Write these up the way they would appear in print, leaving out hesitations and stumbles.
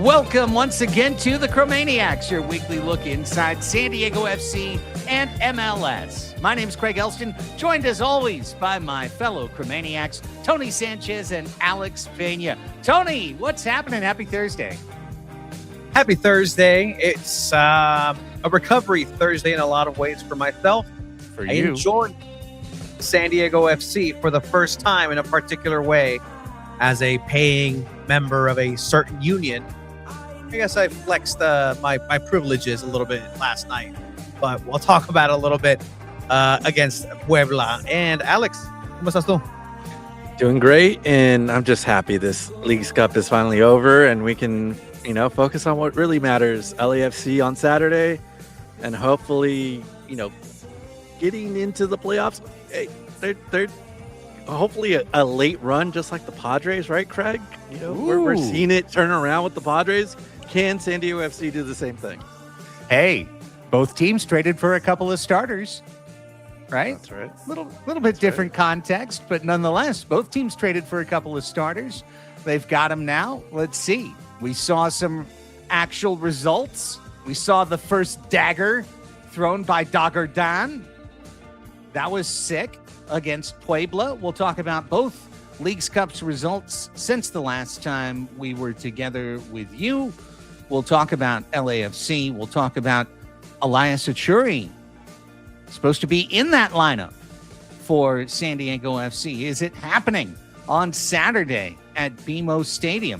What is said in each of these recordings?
Welcome once again to the Chromaniacs, your weekly look inside San Diego FC and MLS. My name is Craig Elston, joined as always by my fellow Chromaniacs, Tony Sanchez and Alex Pena. Tony, what's happening? Happy Thursday. Happy Thursday. It's a recovery Thursday in a lot of ways for myself. For I you. enjoyed San Diego FC for the first time in a particular way as a paying member of a certain union. I guess I flexed my privileges a little bit last night, but we'll talk about it a little bit against Puebla. And Alex, ¿cómo estás tú? Doing great, and I'm just happy this Leagues Cup is finally over and we can, focus on what really matters. LAFC on Saturday, and hopefully, getting into the playoffs. Hey, they're hopefully a late run, just like the Padres, right, Craig? We're seeing it turn around with the Padres. Can San Diego FC do the same thing? Hey, both teams traded for a couple of starters, right? That's right. Little bit different context, but nonetheless, both teams traded for a couple of starters. They've got them now. Let's see. We saw some actual results. We saw the first dagger thrown by Dagger Dan. That was sick against Puebla. We'll talk about both Leagues Cup's results since the last time we were together with you. We'll talk about LAFC. We'll talk about Elias Achuri, supposed to be in that lineup for San Diego FC. Is it happening on Saturday at BMO Stadium?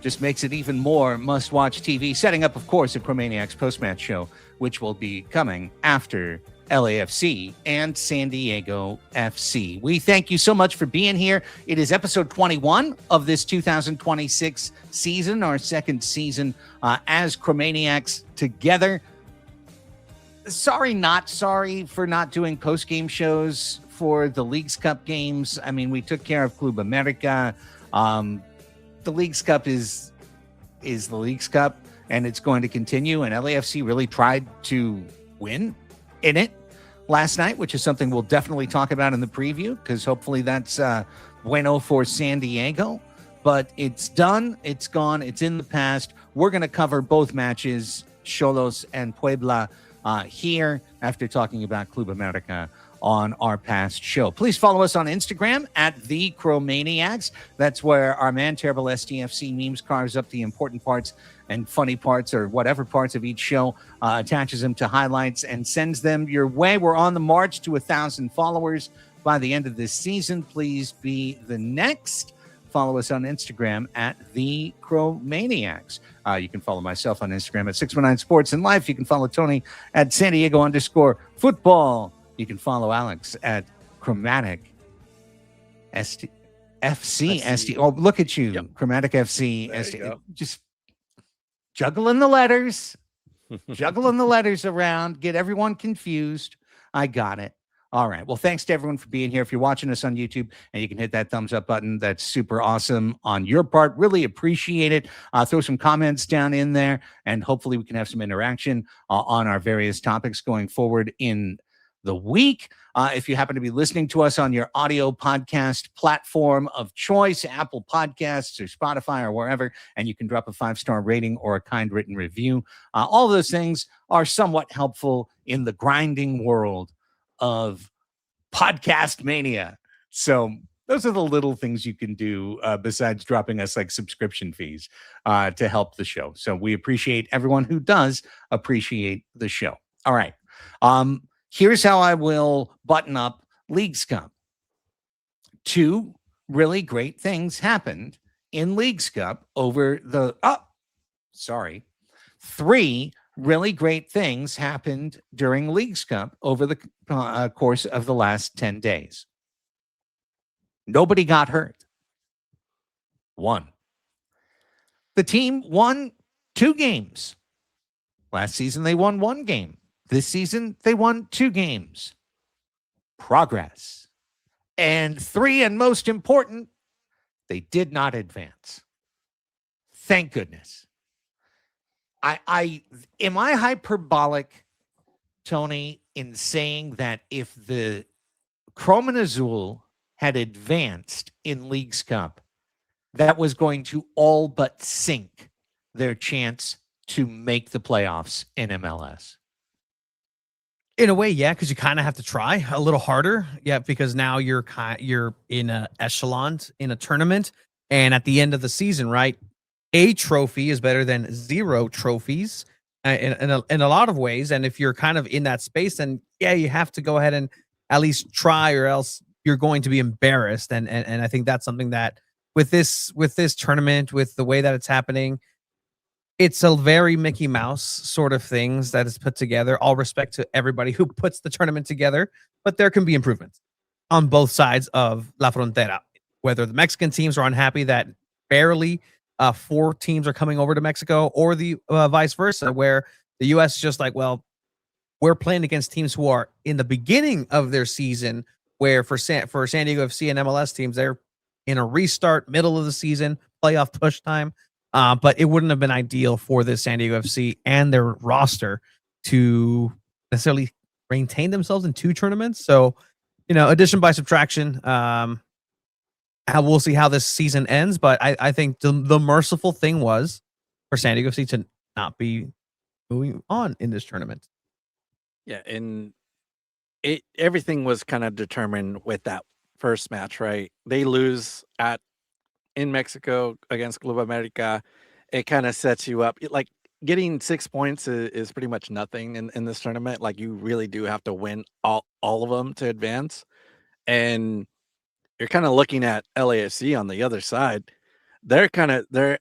Just makes it even more must-watch TV. Setting up, of course, a Chromaniacs post-match show, which will be coming after LAFC and San Diego FC. We thank you so much for being here. It is episode 21 of this 2026 season, our second season as Chromaniacs together. Not sorry for not doing post-game shows for the Leagues Cup games. I mean, we took care of Club America. The Leagues Cup is the Leagues Cup, and it's going to continue. And LAFC really tried to win in it last night, which is something we'll definitely talk about in the preview, because hopefully that's bueno for San Diego. But it's done. It's gone. It's in the past. We're going to cover both matches, Xolos and Puebla, here after talking about Club America on our past show. Please follow us on Instagram at The Chromaniacs. That's where our man Terrible SDFC memes carves up the important parts and funny parts, or whatever parts of each show, attaches them to highlights and sends them your way. We're on the march to 1,000 followers by the end of this season. Please be the next. Follow us on Instagram at The Chromaniacs. You can follow myself on Instagram at 619 Sports and Life. You can follow Tony at SanDiego_Futbol. You can follow Alex at Chromatic FC SD. Oh, look at you. Yep. Chromatic FC SD. Just juggling the letters. Juggling the letters around. Get everyone confused. I got it. All right. Well, thanks to everyone for being here. If you're watching us on YouTube, and you can hit that thumbs up button, that's super awesome on your part. Really appreciate it. Throw some comments down in there, and hopefully we can have some interaction on our various topics going forward in the week. If you happen to be listening to us on your audio podcast platform of choice, Apple Podcasts or Spotify or wherever, and you can drop a 5-star rating or a kind written review. All of those things are somewhat helpful in the grinding world of podcast mania. So those are the little things you can do besides dropping us like subscription fees to help the show. So we appreciate everyone who does appreciate the show. All right. Here's how I will button up Leagues Cup. 2 really great things happened in Leagues Cup over the... 3 really great things happened during Leagues Cup over the course of the last 10 days. Nobody got hurt. 1. The team won 2 games. Last season, they won 1 game. This season, they won 2 games. Progress. And 3, and most important, they did not advance. Thank goodness. Am I hyperbolic, Tony, in saying that if the Chrome Azul had advanced in Leagues Cup, that was going to all but sink their chance to make the playoffs in MLS? In a way, yeah, because you kind of have to try a little harder. Yeah, because now you're in a echelon in a tournament, and at the end of the season, right? A trophy is better than zero trophies in a lot of ways. And if you're kind of in that space, then yeah, you have to go ahead and at least try, or else you're going to be embarrassed. And I think that's something that with this tournament, with the way that it's happening, it's a very Mickey Mouse sort of things that is put together. All respect to everybody who puts the tournament together, but there can be improvements on both sides of La Frontera. Whether the Mexican teams are unhappy that barely 4 teams are coming over to Mexico, or the vice versa, where the U.S. is just like, well, we're playing against teams who are in the beginning of their season, where for San Diego FC and MLS teams, they're in a restart, middle of the season, playoff push time. But it wouldn't have been ideal for the San Diego FC and their roster to necessarily maintain themselves in 2 tournaments. So, addition by subtraction. We'll see how this season ends, but I think the merciful thing was for San Diego FC to not be moving on in this tournament. Yeah, and everything was kind of determined with that first match, right? They lose in Mexico against Club America. It kind of sets you up. Like getting 6 points is pretty much nothing in this tournament. Like you really do have to win all of them to advance. And you're kind of looking at LAFC on the other side. They're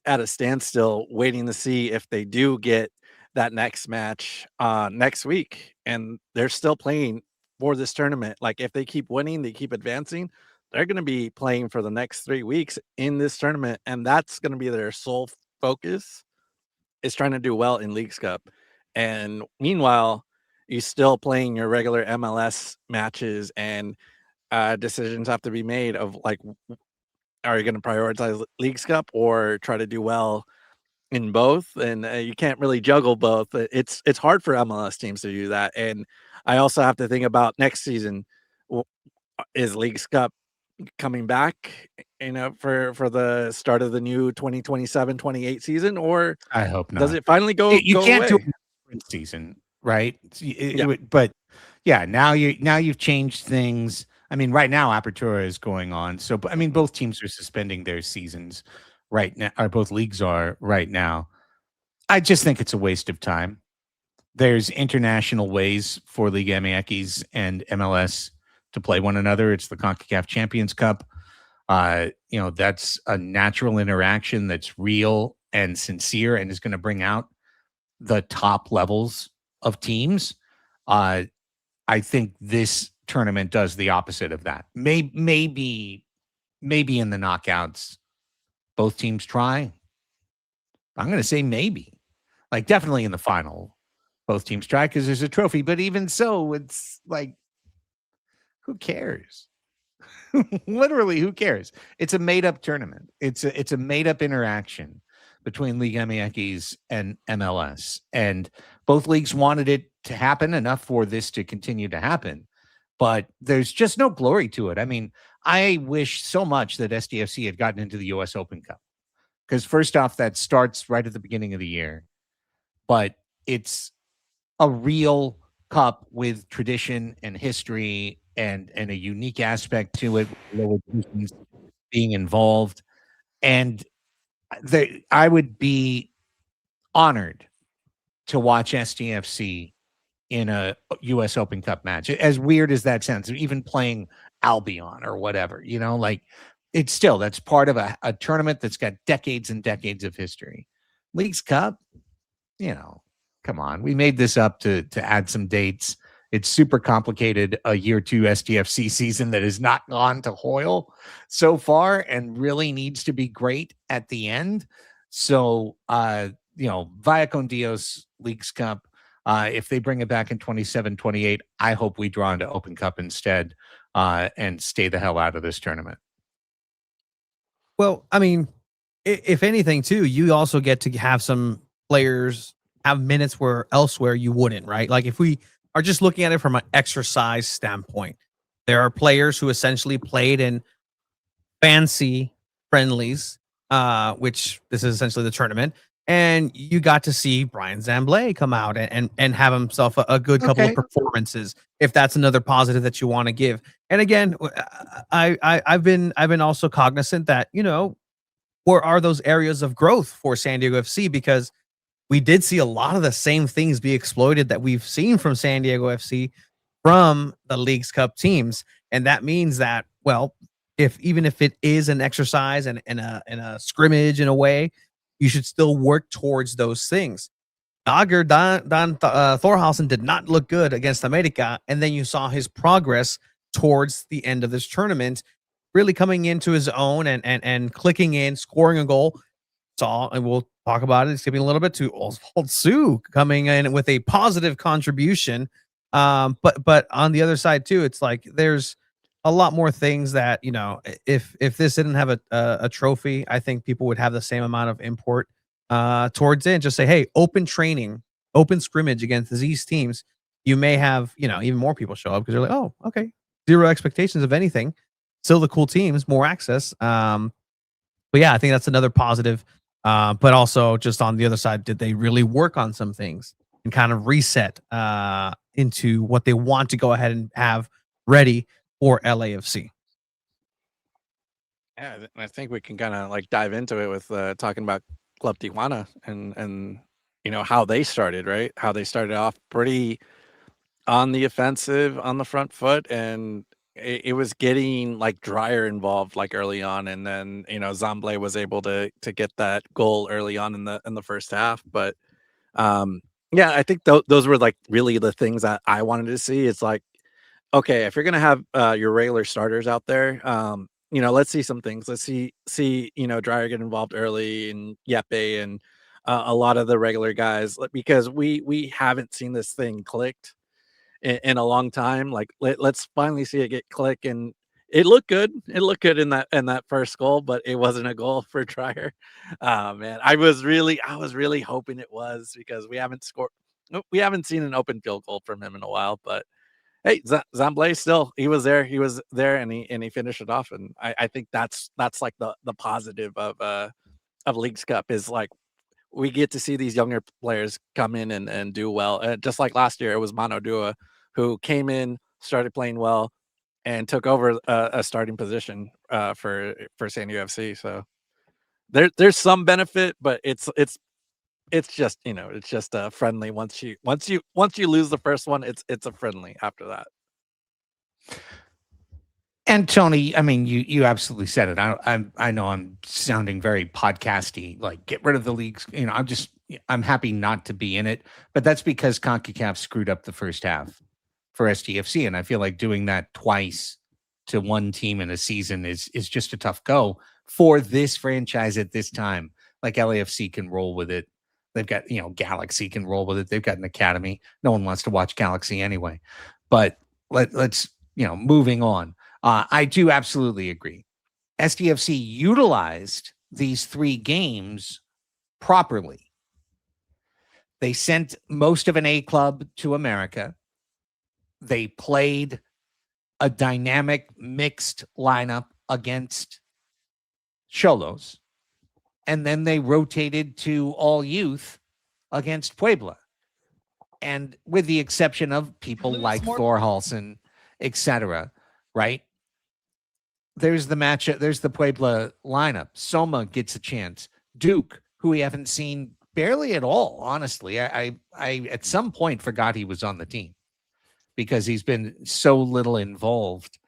at a standstill waiting to see if they do get that next match next week. And they're still playing for this tournament. Like if they keep winning, they keep advancing, they're going to be playing for the next 3 weeks in this tournament. And that's going to be their sole focus, is trying to do well in Leagues Cup. And meanwhile, you're still playing your regular MLS matches, and decisions have to be made of like, are you going to prioritize Leagues Cup or try to do well in both? And you can't really juggle both. It's hard for MLS teams to do that. And I also have to think about next season. Is Leagues Cup coming back, for the start of the new 2027-28 season, or I hope not. does it finally go? You go can't away? do it in the season, right? But yeah, now you've changed things. I mean, right now Apertura is going on, so I mean, both teams are suspending their seasons right now, or both leagues are right now. I just think it's a waste of time. There's international ways for Liga MX and MLS to play one another. It's the CONCACAF Champions Cup. That's a natural interaction that's real and sincere and is going to bring out the top levels of teams. I think this tournament does the opposite of that. Maybe in the knockouts, both teams try. I'm going to say maybe. Like definitely in the final, both teams try because there's a trophy. But even so, it's like, who cares? Literally, who cares? It's a made-up tournament. It's a made-up interaction between Liga MX and MLS. And both leagues wanted it to happen enough for this to continue to happen. But there's just no glory to it. I mean, I wish so much that SDFC had gotten into the US Open Cup. Because first off, that starts right at the beginning of the year. But it's a real cup with tradition and history and a unique aspect to it, lower divisions being involved. And I would be honored to watch SDFC in a US Open Cup match. As weird as that sounds, even playing Albion or whatever, like it's still, that's part of a tournament that's got decades and decades of history. Leagues Cup, come on. We made this up to add some dates. It's super complicated, a year 2 SDFC season that has not gone to Hoyle so far and really needs to be great at the end. So, via con Dios Leagues Cup, if they bring it back in 27-28, I hope we draw into Open Cup instead and stay the hell out of this tournament. Well, I mean, if anything, too, you also get to have some players have minutes where elsewhere you wouldn't, right? Like if we are just looking at it from an exercise standpoint, there are players who essentially played in fancy friendlies, which this is essentially the tournament, And you got to see Brian Zamblé come out and have himself a good couple of Okay. performances, if that's another positive that you want to give. And again, I've been also cognizant that, where are those areas of growth for San Diego FC? Because we did see a lot of the same things be exploited that we've seen from San Diego FC from the Leagues Cup teams. And that means that, well, even if it is an exercise and a scrimmage in a way, you should still work towards those things. Dagger Dan Thorhausen did not look good against America, and then you saw his progress towards the end of this tournament, really coming into his own and clicking in, scoring a goal. And we'll talk about it, skipping a little bit, to Oswald Sue coming in with a positive contribution. But on the other side too, it's like there's a lot more things that, if this didn't have a trophy, I think people would have the same amount of import towards it and just say, hey, open training, open scrimmage against these teams. You may have, even more people show up because they're like, oh, okay, zero expectations of anything. Still the cool teams, more access. But yeah, I think that's another positive. But also just on the other side, did they really work on some things and kind of reset into what they want to go ahead and have ready for LAFC? Yeah, I think we can kind of like dive into it with talking about Club Tijuana and how they started, right? How they started off pretty on the offensive, on the front foot, and it was getting like Dreyer involved like early on, and then Zamblé was able to get that goal early on in the first half. But yeah, I think those were like really the things that I wanted to see. It's like, okay, if you're gonna have your regular starters out there, let's see some things. Let's see Dreyer get involved early, and Yepe, and a lot of the regular guys, because we haven't seen this thing clicked in a long time. Like let's finally see it get click, and it looked good. It looked good in that first goal, but it wasn't a goal for Dreyer. Man, I was really hoping it was, because we haven't seen an open field goal from him in a while. But hey, Zamblé still, he was there, and he finished it off, and I think that's like the positive of Leagues Cup, is like we get to see these younger players come in and do well. And just like last year, it was Mano Dua who came in, started playing well, and took over a starting position for San Diego FC. So there's some benefit, but it's just it's just a friendly. Once you lose the first one, it's a friendly after that. And Tony, I mean, you absolutely said it. I know I'm sounding very podcasty, like get rid of the leagues. I'm happy not to be in it, but that's because CONCACAF screwed up the first half for SDFC, and I feel like doing that twice to one team in a season is just a tough go for this franchise at this time. Like LAFC can roll with it. They've got, Galaxy can roll with it. They've got an academy. No one wants to watch Galaxy anyway. But let's moving on. I do absolutely agree. SDFC utilized these 3 games properly. They sent most of an A club to America. They played a dynamic mixed lineup against Xolos. And then they rotated to all youth against Puebla. And with the exception of people like Thorhausen, etc., right? There's the matchup. There's the Puebla lineup. Soma gets a chance. Duke, who we haven't seen barely at all, honestly. I at some point forgot he was on the team because he's been so little involved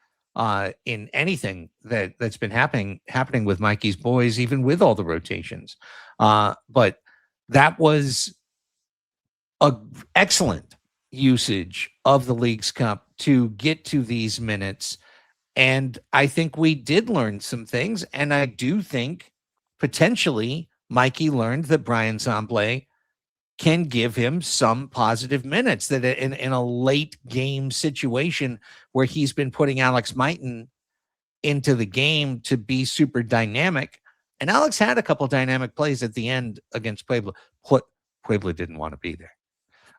in anything that's been happening with Mikey's boys, even with all the rotations. But that was an excellent usage of the Leagues Cup to get to these minutes. And I think we did learn some things. And I do think potentially Mikey learned that Brian Zamblé can give him some positive minutes, that in a late game situation where he's been putting Alex Maiton into the game to be super dynamic. And Alex had a couple dynamic plays at the end against Puebla. Puebla didn't want to be there.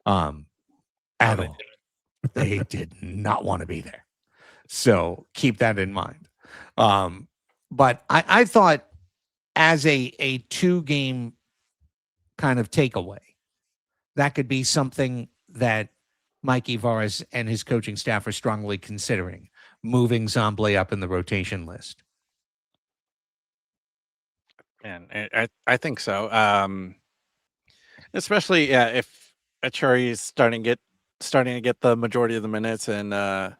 At all. They did not want to be there. So keep that in mind. But I thought as a 2-game kind of takeaway. That could be something that Mike Ibarres and his coaching staff are strongly considering, moving Zamble up in the rotation list. Man, I think so. Especially if Achuri is starting to get the majority of the minutes, and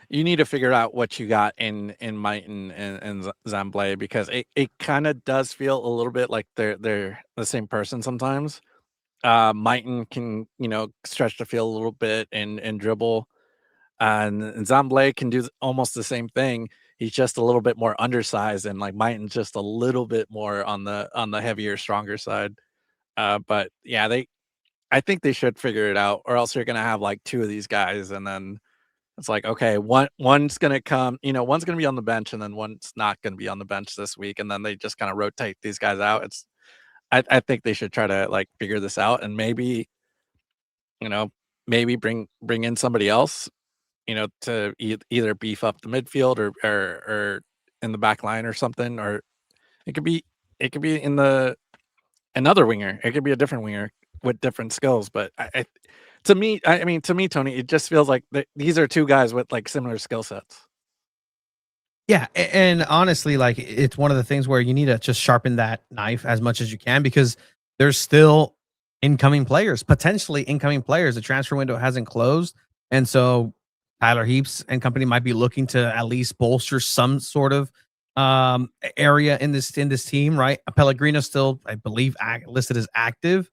you need to figure out what you got in Mighton and Zamble, because it kind of does feel a little bit like they're the same person sometimes. Mighton can stretch the field a little bit and dribble, and Zamble can do almost the same thing. He's just a little bit more undersized, and like Mighton's just a little bit more on the heavier, stronger side. But yeah, I think they should figure it out, or else you're gonna have like two of these guys, and then it's like, okay, one's gonna come, one's gonna be on the bench, and then one's not gonna be on the bench this week, and then they just kind of rotate these guys out. I think they should try to like figure this out, and maybe bring in somebody else, to either beef up the midfield or in the back line or something, or it could be in another winger. It could be a different winger with different skills. But to me, Tony, it just feels like these are two guys with like similar skill sets. Yeah, and honestly, like, it's one of the things where you need to just sharpen that knife as much as you can, because there's still potentially incoming players. The transfer window hasn't closed, and so Tyler Heaps and company might be looking to at least bolster some sort of area in this team, right? Pellegrino still, I believe, listed as active.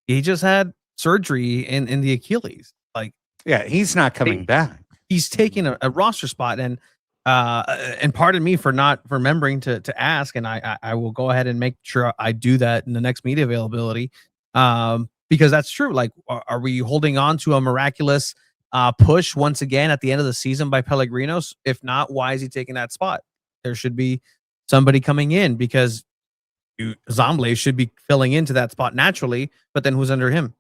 He just had surgery in the Achilles. Like, yeah, he's not coming back. He's taking a roster spot, and pardon me for not remembering to ask, and I will go ahead and make sure I do that in the next media availability, because that's true. Like, are we holding on to a miraculous push once again at the end of the season by Pellegrinos? If not, why is he taking that spot? There should be somebody coming in, because Zamble should be filling into that spot naturally, but then who's under him?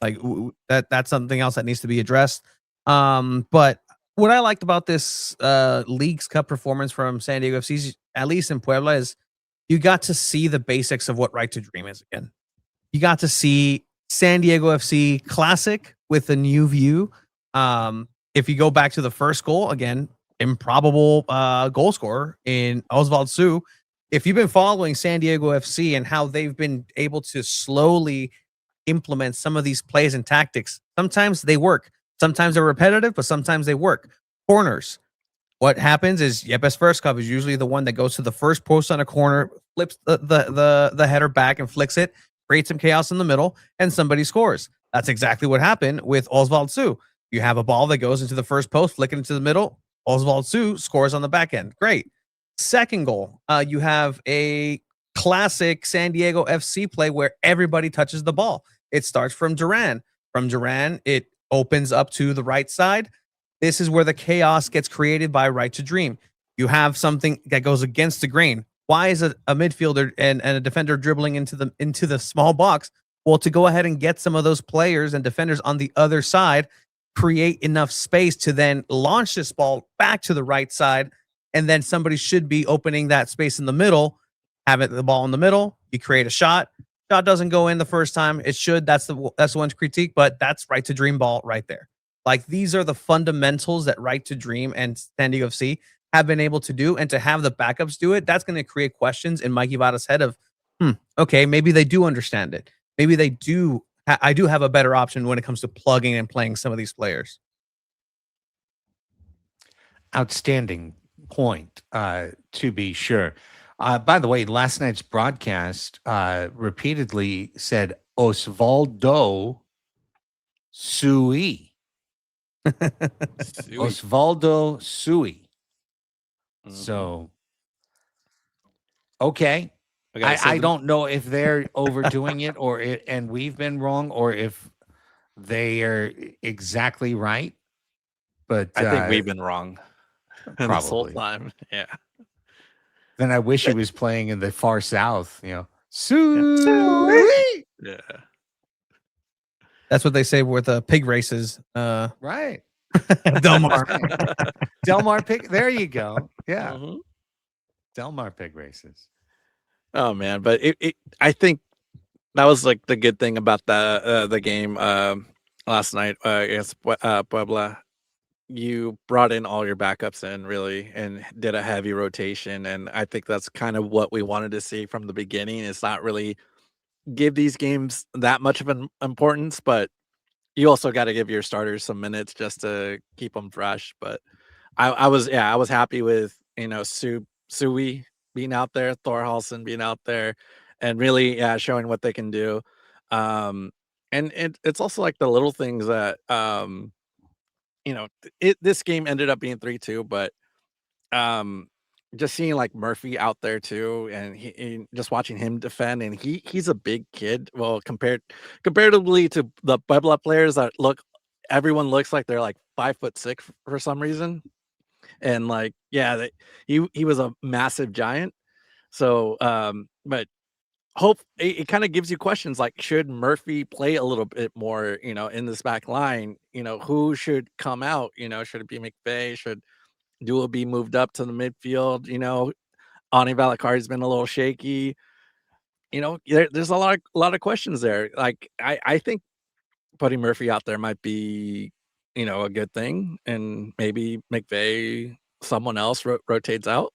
Like, that's something else that needs to be addressed. But what I liked about this Leagues Cup performance from San Diego FC, at least in Puebla, is you got to see the basics of what Right to Dream is again. You got to see San Diego FC classic with a new view. If you go back to the first goal, again, improbable goal scorer in Oswald Su. If you've been following San Diego FC and how they've been able to slowly implement some of these plays and tactics, sometimes they work. Sometimes they're repetitive, but sometimes they work. Corners. What happens is Yepes first cup is usually the one that goes to the first post on a corner, flips the header back and flicks it, creates some chaos in the middle, and somebody scores. That's exactly what happened with Oswald Su. You have a ball that goes into the first post, flick it into the middle. Oswald Su scores on the back end. Great. Second goal, you have a classic San Diego FC play where everybody touches the ball. It starts from Duran. From Duran, it opens up to the right side. This is where the chaos gets created by Right to Dream. You have something that goes against the grain. Why is a midfielder and a defender dribbling into the small box? Well, to go ahead and get some of those players and defenders on the other side, create enough space to then launch this ball back to the right side, and then somebody should be opening that space in the middle, have the ball in the middle, you create a shot. Shot doesn't go in the first time. It should. That's the one's critique, but that's Right to Dream ball right there. Like, these are the fundamentals that Right to Dream and San Diego FC have been able to do, and to have the backups do it, that's going to create questions in Mikey Vada's head of, okay, maybe they do understand it. Maybe they do. I do have a better option when it comes to plugging and playing some of these players. Outstanding point, to be sure. By the way, last night's broadcast repeatedly said Osvaldo Sui. Osvaldo Sui. Mm-hmm. So, okay. I don't know if they're overdoing it and we've been wrong, or if they are exactly right. But I think we've been wrong this whole time. Yeah. Then I wish he was playing in the far south, Sui. Yeah. That's what they say with pig races. Right. Del Mar. Del Mar pig. There you go. Yeah. Mm-hmm. Del Mar pig races. Oh man, but I think That was like the good thing about the game last night against Puebla. You brought in all your backups in really and did a heavy rotation, and I think that's kind of what we wanted to see from the beginning. It's not really give these games that much of an importance, but you also got to give your starters some minutes just to keep them fresh. But I was happy with Sui being out there, Thor Halson being out there, and really showing what they can do. And it's also like the little things that this game ended up being 3-2, but um just seeing like Murphy out there too, and just watching him defend, and he's a big kid. Well, comparatively to the Puebla players that everyone looks like they're like 5'6" for some reason, and like he was a massive giant. So but hope it kind of gives you questions like, should Murphy play a little bit more, in this back line? Who should come out? Should it be McVay? Should Dua be moved up to the midfield? Ani Valakari's been a little shaky. There's a lot of questions there. Like I think putting Murphy out there might be, a good thing, and maybe McVay, someone else rotates out.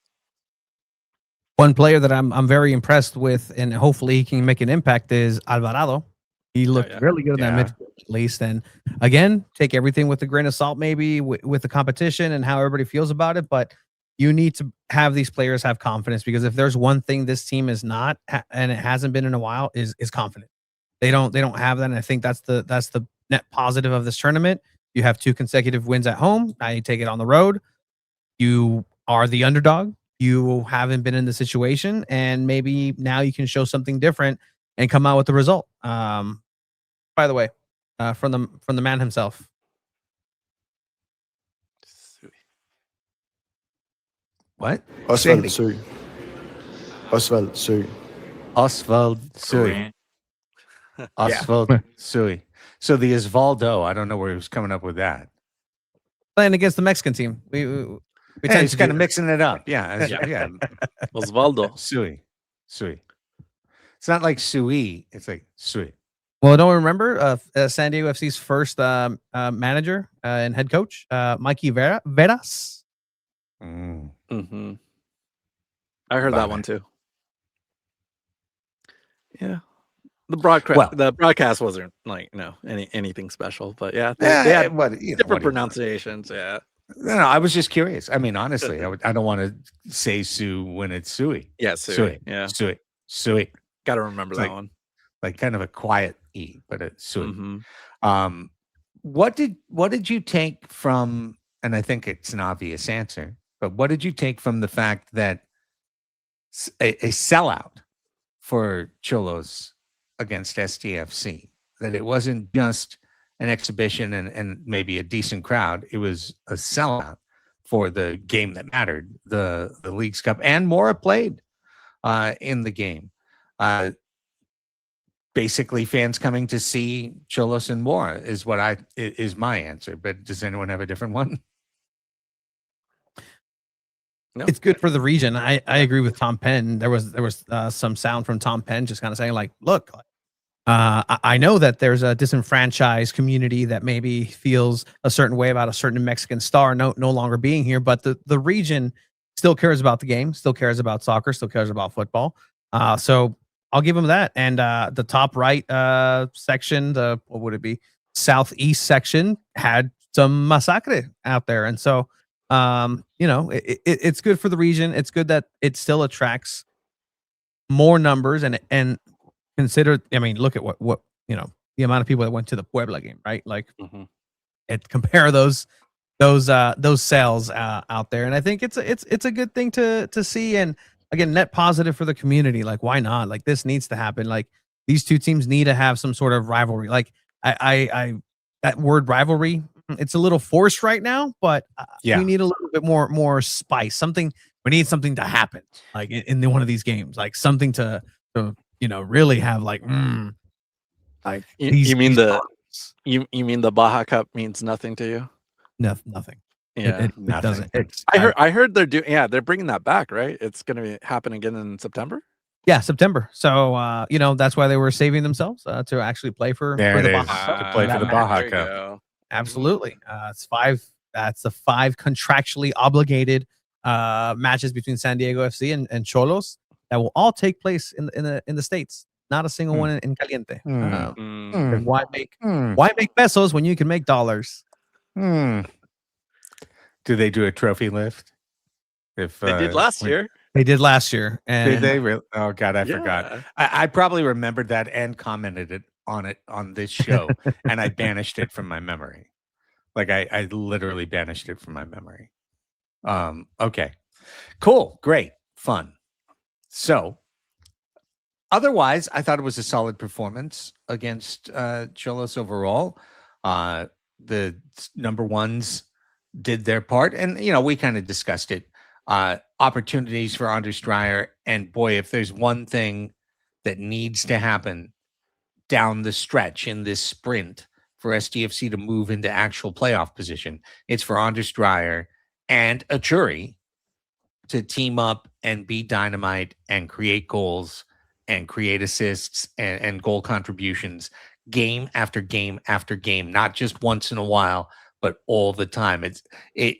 One player that I'm very impressed with, and hopefully he can make an impact, is Alvarado. He looked really good in that midfield, at least. And again, take everything with a grain of salt, maybe with the competition and how everybody feels about it. But you need to have these players have confidence, because if there's one thing this team is not, and it hasn't been in a while, is confident. They don't have that, and I think that's the net positive of this tournament. You have 2 consecutive wins at home. Now you take it on the road. You are the underdog. You haven't been in the situation, and maybe now you can show something different and come out with the result. By the way, from the man himself. What? Oswald Sui. Oswald Sui. Oswald Sui. Oswald Sui. So the Osvaldo, I don't know where he was coming up with that. Playing against the Mexican team. We tend he's to kind of mixing it up. Yeah. Osvaldo. Sui. It's not like Sui. It's like Sui. Well, don't remember San Diego FC's first manager and head coach, Mikey Veras. Mm-hmm. I heard that one too. Yeah. The broadcast wasn't like anything special, but they had different pronunciations. Yeah. No, I was just curious. I mean, honestly, I don't want to say Sue when it's Sui. Yeah, Sui. Yeah, Sui. Got to remember that one. Like kind of a quiet E, but it's Sui. Mm-hmm. What did you take from? And I think it's an obvious answer, but what did you take from the fact that a sellout for Cholos against SDFC? That it wasn't just an exhibition and maybe a decent crowd. It was a sellout for the game that mattered, the Leagues Cup, and Mora played in the game. Basically, fans coming to see Cholos and Mora is is my answer. But does anyone have a different one? No. It's good for the region. I agree with Tom Penn. There was some sound from Tom Penn just kind of saying like, look, I know that there's a disenfranchised community that maybe feels a certain way about a certain Mexican star no longer being here, but the region still cares about the game, still cares about soccer, still cares about football. So I'll give him that. And the top right section, what would it be? Southeast section had some massacre out there. And so, it's good for the region. It's good that it still attracts more numbers and consider, I mean, look at what the amount of people that went to the Puebla game, right? Like, compare those sales out there, and I think it's a good thing to see. And again, net positive for the community. Like, why not? Like, this needs to happen. Like, these two teams need to have some sort of rivalry. Like, I that word rivalry, it's a little forced right now, but we need a little bit more spice. Something, we need something to happen, like in one of these games, like something to really have like, like you mean the Baja Cup means nothing to you? No, nothing. Yeah, it doesn't. I heard they're bringing that back, right? It's going to happen again in September. Yeah, September. So that's why they were saving themselves to actually play for There the it is, Baja to play for the Baja There you Cup. go. Absolutely. It's five. That's the five contractually obligated matches between San Diego FC and Cholos that will all take place in the States. Not a single one in Caliente. Mm. Why make pesos when you can make dollars? Do they do a trophy lift? If They did last year. They did last year. And did they really? Oh God, I Yeah. forgot. I probably remembered that and commented on it on this show, and I banished it from my memory. Like I literally banished it from my memory. Okay, cool, great, fun. So, otherwise, I thought it was a solid performance against Cholos overall. The number ones did their part, and we kind of discussed it. Opportunities for Anders Dreyer, and boy, if there's one thing that needs to happen down the stretch in this sprint for SDFC to move into actual playoff position, it's for Anders Dreyer and Achuri to team up and be dynamite and create goals and create assists and goal contributions game after game after game, not just once in a while, but all the time.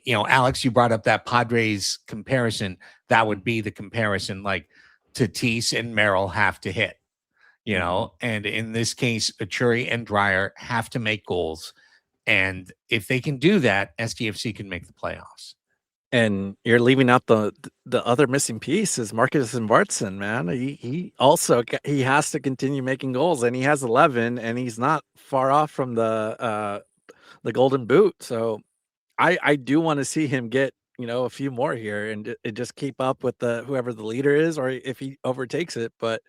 Alex, you brought up that Padres comparison. That would be the comparison, like Tatis and Merrill have to hit. And in this case, Achuri and Dreyer have to make goals. And if they can do that, SDFC can make the playoffs. And you're leaving out the other missing piece is Marcus Vartson, man. He also he has to continue making goals, and he has 11, and he's not far off from the Golden Boot. So I do want to see him get a few more here and just keep up with whoever the leader is, or if he overtakes it. But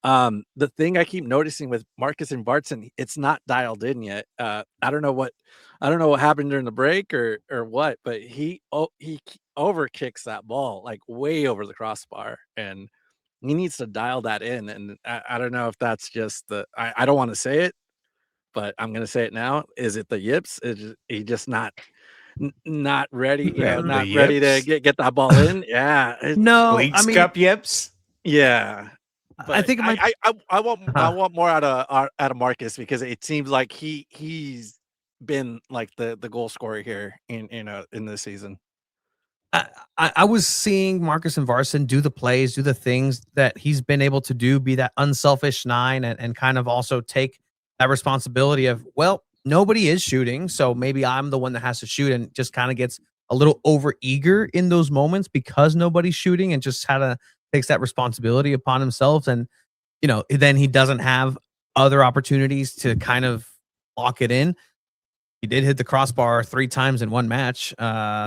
the thing I keep noticing with Marcus and Vartson, it's not dialed in yet. I don't know what happened during the break or what, but he overkicks that ball like way over the crossbar, and he needs to dial that in. And I don't know if that's just I don't want to say it, but I'm gonna say it now. Is it the yips? Is he just not ready? Not ready to get that ball in. Yeah, no, Leagues Cup yips. Yeah. But I think I want more out of Marcus, because it seems like he's been like the goal scorer here in this season. I was seeing Marcus and Varson do the plays, do the things that he's been able to do, be that unselfish 9, and kind of also take that responsibility of, well, nobody is shooting, so maybe I'm the one that has to shoot, and just kind of gets a little over eager in those moments because nobody's shooting, and just takes that responsibility upon himself. And then he doesn't have other opportunities to kind of lock it in. He did hit the crossbar 3 times in one match,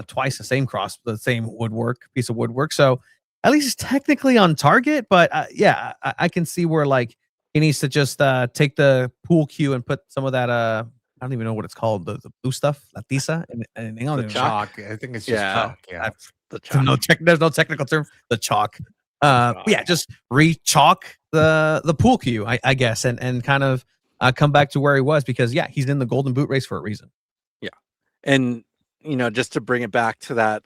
twice the same piece of woodwork. So at least he's technically on target. But I can see where like he needs to just take the pool cue and put some of that I don't even know what it's called, the blue stuff, la tiza, and the chalk. I think it's just chalk. Yeah, the chalk. There's no technical term. The chalk. Just re-chalk the pool cue, I guess, and kind of come back to where he was, because he's in the Golden Boot race for a reason. Yeah, and just to bring it back to that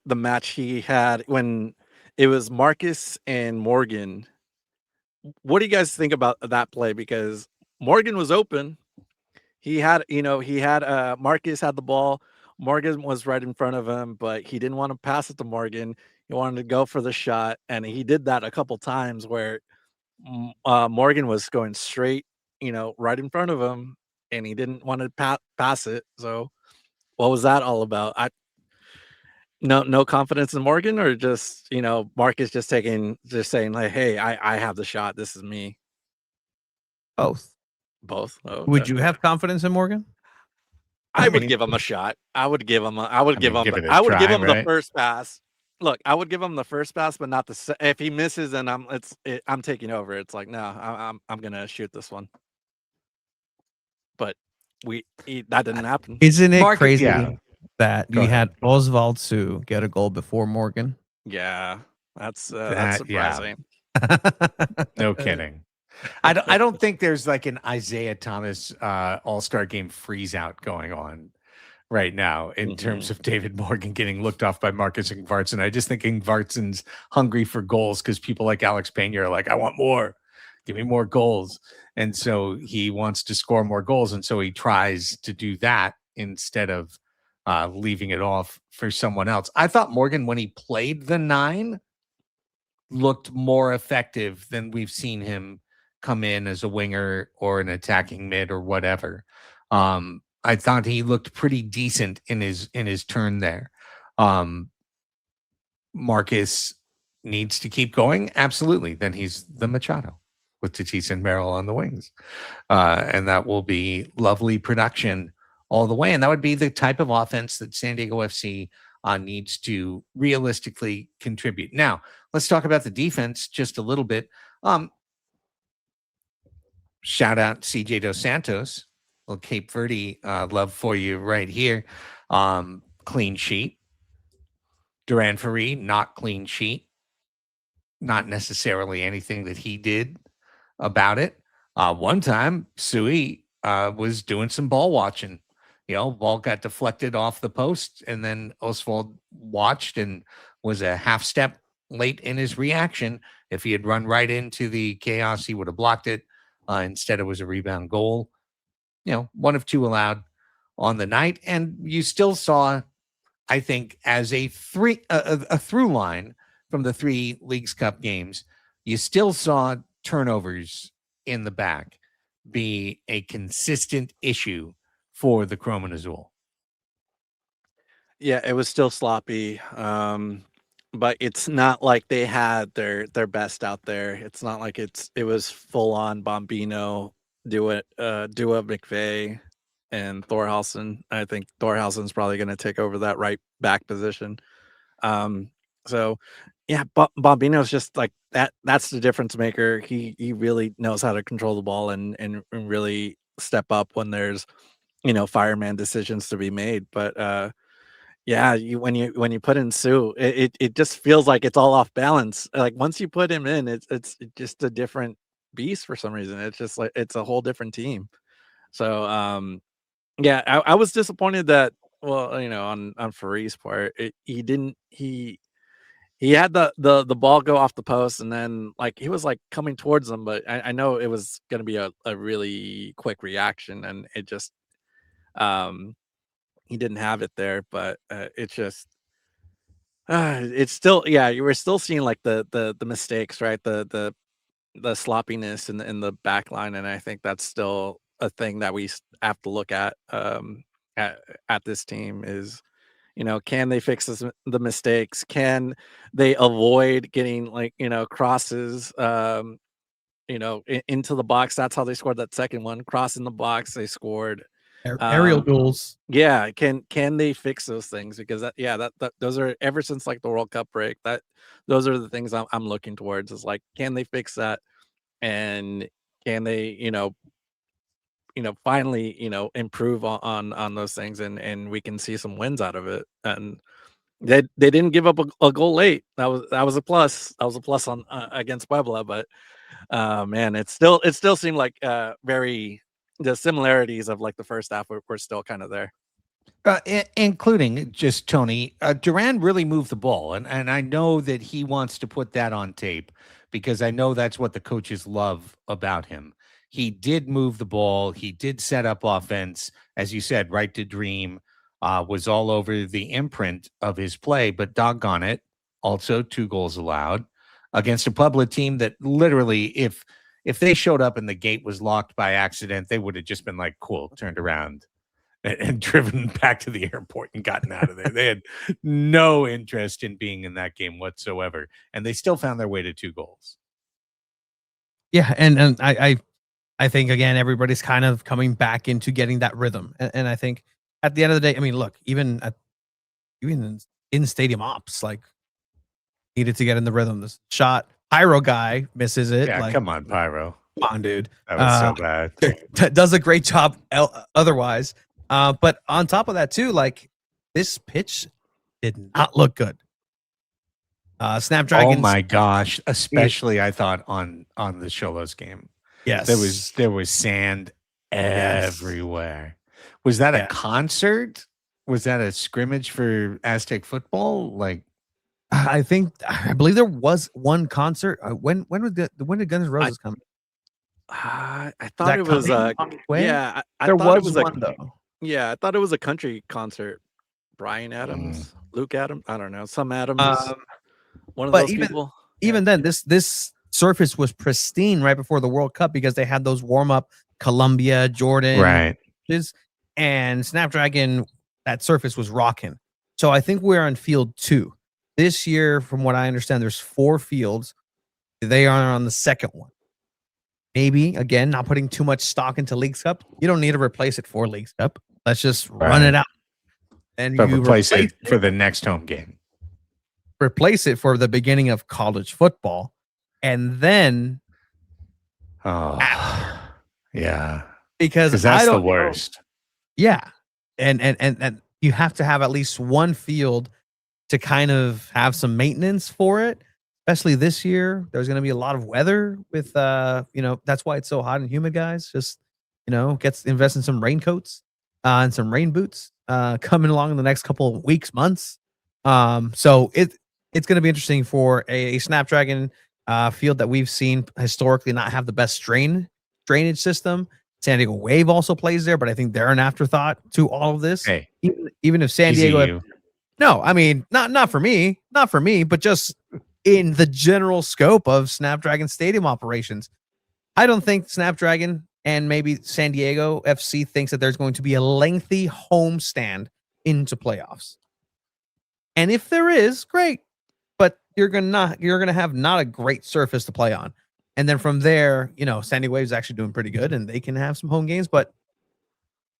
the match he had when it was Marcus and Morgan. What do you guys think about that play? Because Morgan was open. He had Marcus had the ball. Morgan was right in front of him, but he didn't want to pass it to Morgan. He wanted to go for the shot, and he did that a couple times where Morgan was going straight, right in front of him, and he didn't want to pass it. So, what was that all about? No confidence in Morgan, or just Marcus just saying like, hey, I have the shot. This is me. Both. Oh, okay. Would you have confidence in Morgan? I would give him a shot. I would give him the first pass. Look, I would give him the first pass, but not if he misses, and I'm taking over. It's like, no, I'm gonna shoot this one. But that didn't happen. Isn't it crazy that we had Oswald Sue get a goal before Morgan? Yeah, that's surprising. No kidding. I don't think there's like an Isaiah Thomas All-Star Game freeze out going on right now in terms of David Morgan getting looked off by Marcus Ingvartsen. I just think Ingvartsen's hungry for goals because people like Alex Pena are like, I want more. Give me more goals. And so he wants to score more goals. And so he tries to do that instead of leaving it off for someone else. I thought Morgan, when he played the 9, looked more effective than we've seen him come in as a winger or an attacking mid or whatever. I thought he looked pretty decent in his turn there. Marcus needs to keep going. Absolutely. Then he's the Machado with Tatis and Merrill on the wings. And that will be lovely production all the way. And that would be the type of offense that San Diego FC needs to realistically contribute. Now, let's talk about the defense just a little bit. Shout out CJ Dos Santos. Little Cape Verde love for you right here. Clean sheet. Duran Ferry, not clean sheet. Not necessarily anything that he did about it. One time, Sui was doing some ball watching. Ball got deflected off the post, and then Oswald watched and was a half step late in his reaction. If he had run right into the chaos, he would have blocked it. Instead, it was a rebound goal. 1 of 2 allowed on the night. And you still saw, I think, as a through line from the 3 Leagues Cup games, you still saw turnovers in the back be a consistent issue for the Chrome and Azul. Yeah, it was still sloppy. But it's not like they had their best out there. It's not like it was full on Bombino, Dua McVeigh, and Thorhausen. I think Thorhausen's probably going to take over that right back position. So yeah, Bombino's just like that. That's the difference maker. He really knows how to control the ball and really step up when there's fireman decisions to be made. But yeah, when you put in Sue, it just feels like it's all off balance. Like once you put him in, it's just a different beast for some reason. It's just like it's a whole different team. So yeah, I was disappointed that on Fari's part, he had the ball go off the post, and then like he was like coming towards them, but I know it was going to be a really quick reaction, and it just he didn't have it there. But it's just it's still, yeah, you were still seeing like the mistakes, right? The sloppiness in the back line, and I think that's still a thing that we have to look at this team is, can they fix the mistakes? Can they avoid getting crosses into the box? That's how they scored that second one. Cross in the box, they scored. Aerial duels. Yeah, can they fix those things? Because that those are, ever since like the World Cup break, those are the things I'm looking towards, is like, can they fix that? And can they finally improve on those things, and we can see some wins out of it. And they didn't give up a goal late. That was a plus. That was a plus on against Puebla. But man, it still seemed like the similarities of like the first half were still kind of there. Including just Tony, Duran really moved the ball. And I know that he wants to put that on tape because I know that's what the coaches love about him. He did move the ball. He did set up offense. As you said, right to dream, was all over the imprint of his play, but doggone it, also 2 goals allowed against a Puebla team that literally, if they showed up and the gate was locked by accident, they would have just been like, cool, turned around and driven back to the airport and gotten out of there. They had no interest in being in that game whatsoever. And they still found their way to 2 goals. Yeah. And I think, again, everybody's kind of coming back into getting that rhythm. And I think at the end of the day, I mean, look, even in stadium ops, like, needed to get in the rhythm. This shot, Pyro guy misses it. Yeah, like, come on, Pyro. Come on, dude. That was so bad. Does a great job otherwise. But on top of that, too, like, this pitch did not look good. Snapdragons. Oh my gosh! Especially, I thought on the Cholos game. Yes, there was sand everywhere. Was that a concert? Was that a scrimmage for Aztec football? Like, I believe there was one concert. When did Guns N' Roses come? I Is thought that it was coming on its way? yeah. I There thought it was was one though. yeah. I thought it was a country concert. Brian Adams, Luke Adams. I don't know. Some Adams. One of but those people. Even then, this surface was pristine right before the World Cup because they had those warm up Colombia, Jordan, right. and Snapdragon. That surface was rocking. So I think we're on field 2 this year. From what I understand, there's 4 fields. They are on the second one. Maybe again, not putting too much stock into Leagues Cup. You don't need to replace it for Leagues Cup. Let's just run it out, and But you replace it for the next home game. Replace it for the beginning of college football, and then yeah, because that's the worst. Yeah, and you have to have at least one field to kind of have some maintenance for it. Especially this year, there's going to be a lot of weather with that's why it's so hot and humid, guys. Just invest in some raincoats and some rain boots coming along in the next couple of weeks, months. So it's going to be interesting for a Snapdragon field that we've seen historically not have the best drainage system. SanDiego Wave also plays there, but I think they're an afterthought to all of this. Hey, even if SanDiego, no, I mean not for me, but just in the general scope of Snapdragon Stadium operations, I don't think Snapdragon and maybe SanDiego.FC thinks that there's going to be a lengthy homestand into playoffs. And if there is, great. But you're gonna have not a great surface to play on. And then from there, SanDiego Wave's actually doing pretty good and they can have some home games, but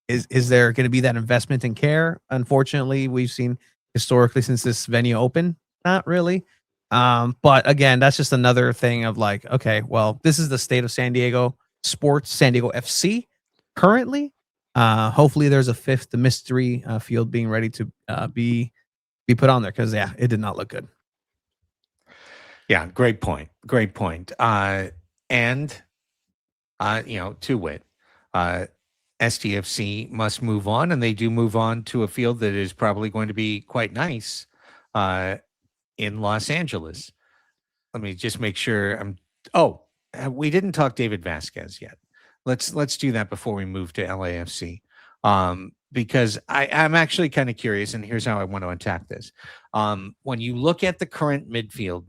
is there going to be that investment in care? Unfortunately, we've seen historically since this venue opened, not really. But again, that's just another thing of like, okay, well, this is the state of San Diego sports, SanDiego.FC currently. Hopefully there's a fifth, the mystery field being ready to be put on there, because it did not look good. Yeah, great point. And to wit, SDFC must move on, and they do move on to a field that is probably going to be quite nice in Los Angeles. Let me just make sure we didn't talk David Vasquez yet. Let's do that before we move to LAFC. Because I'm actually kind of curious, and here's how I want to attack this. When you look at the current midfield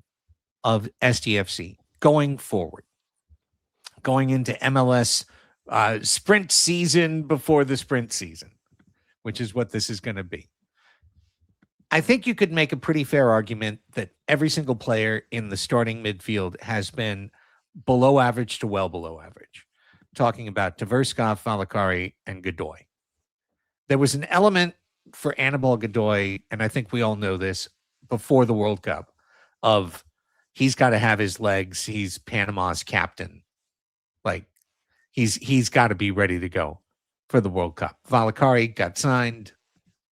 of SDFC going forward, going into MLS sprint season before the sprint season, which is what this is going to be, I think you could make a pretty fair argument that every single player in the starting midfield has been below average to well below average. Talking about Tverskov, Valakari, and Godoy. There was an element for Anibal Godoy, and I think we all know this, before the World Cup, of he's got to have his legs. He's Panama's captain. Like, he's got to be ready to go for the World Cup. Valakari got signed.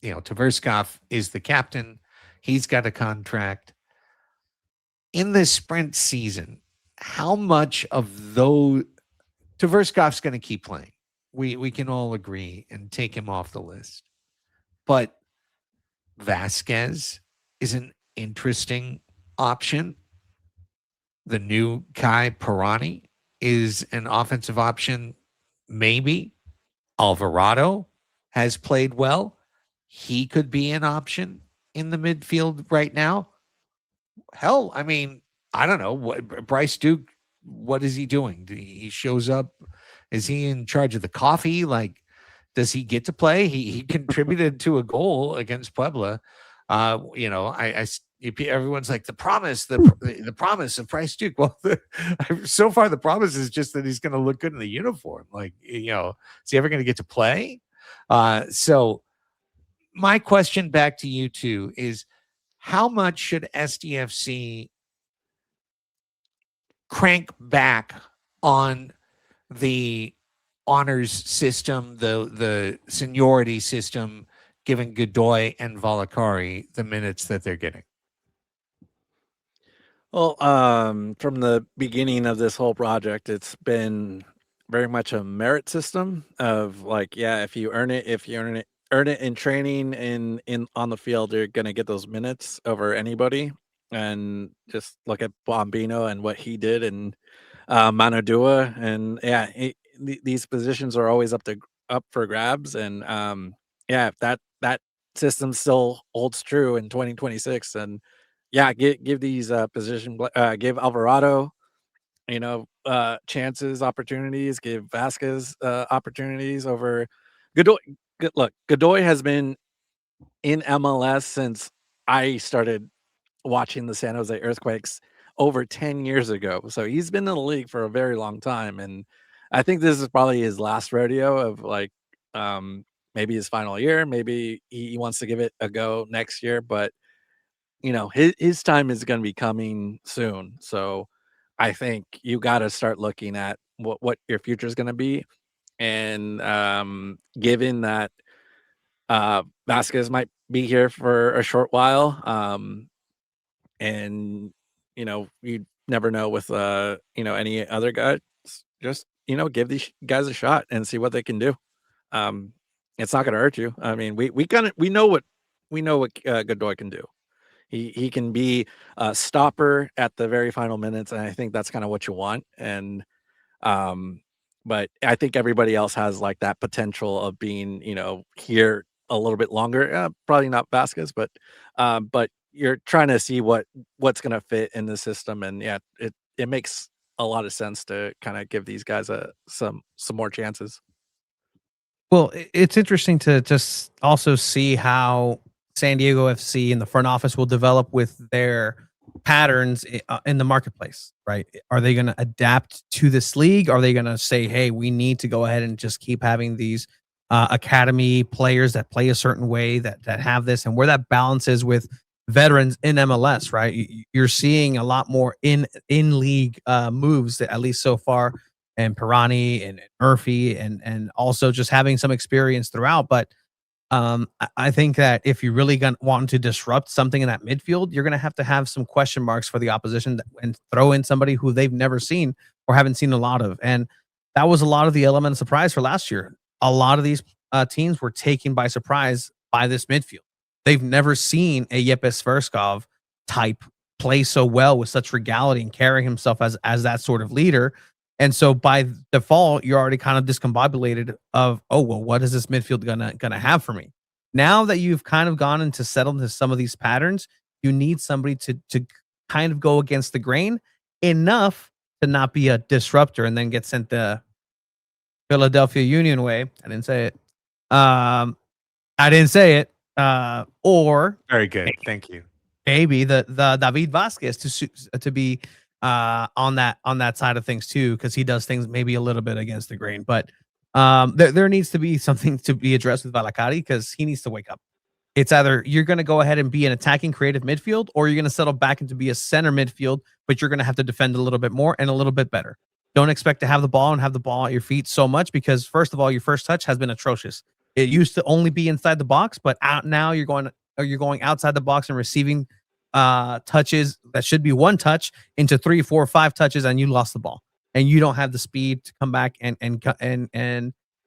Tverskov is the captain. He's got a contract. In this sprint season, how much of those... Tverskov's going to keep playing. We can all agree and take him off the list. But Vasquez is an interesting option. The new Kai Pirani is an offensive option, maybe. Alvarado has played well. He could be an option in the midfield right now. Hell, I mean, I don't know. Bryce Duke, what is he doing? He shows up. Is he in charge of the coffee? Like, does he get to play? He contributed to a goal against Puebla. Everyone's like, the promise of Bryce Duke. Well, so far the promise is just that he's going to look good in the uniform. Like, is he ever going to get to play? So my question back to you two is, how much should SDFC crank back on the honors system, the seniority system, giving Godoy and Valakari the minutes that they're getting? Well, from the beginning of this whole project, it's been very much a merit system of like, if you earn it, earn it in training in on the field. They're gonna get those minutes over anybody. And just look at Bombino and what he did, and Manodua, and yeah, these positions are always up for grabs. And yeah, if that system still holds true in 2026, and yeah, give these give Alvarado, chances, opportunities, give Vasquez opportunities over Godoy. Look, Godoy has been in MLS since I started watching the San Jose Earthquakes over 10 years ago. So he's been in the league for a very long time. And I think this is probably his last rodeo of maybe his final year. Maybe he wants to give it a go next year. But, his time is going to be coming soon. So I think you got to start looking at what your future is going to be. And given that Vasquez might be here for a short while, and you never know with any other guys. Just give these guys a shot and see what they can do. It's not going to hurt you. I mean, we know what Godoy can do. He can be a stopper at the very final minutes, and I think that's kind of what you want. And but I think everybody else has like that potential of being here a little bit longer. Probably not Vasquez, but you're trying to see what's going to fit in the system. And yeah, it makes a lot of sense to kind of give these guys some more chances. Well, it's interesting to just also see how San Diego FC and the front office will develop with their patterns in the marketplace, right? Are they going to adapt to this league? Are they going to say, hey, we need to go ahead and just keep having these academy players that play a certain way that have this, and where that balance is with veterans in MLS, right? You're seeing a lot more in league moves, that, at least so far, and Pirani and Murphy, and also just having some experience throughout. But I think that if you really want to disrupt something in that midfield, you're going to have some question marks for the opposition and throw in somebody who they've never seen or haven't seen a lot of. And that was a lot of the element of surprise for last year. A lot of these teams were taken by surprise by this midfield. They've never seen a Yepes Verskov type play so well with such regality and carrying himself as that sort of leader. And so by default, you're already kind of discombobulated of, oh, well, what is this midfield gonna have for me? Now that you've kind of gone into settled into some of these patterns, you need somebody to kind of go against the grain enough to not be a disruptor and then get sent the Philadelphia Union way. I didn't say it. Or very good. Thank you. Maybe the David Vasquez to be on that side of things too, because he does things maybe a little bit against the grain. But there needs to be something to be addressed with Valakari, because he needs to wake up. It's either you're going to go ahead and be an attacking creative midfield, or you're going to settle back into be a center midfield, but you're going to have to defend a little bit more and a little bit better. Don't expect to have the ball at your feet so much, because first of all, your first touch has been atrocious. It used to only be inside the box, but now you're going outside the box and receiving touches that should be one touch into 3, 4, 5 touches, and you lost the ball, and you don't have the speed to come back and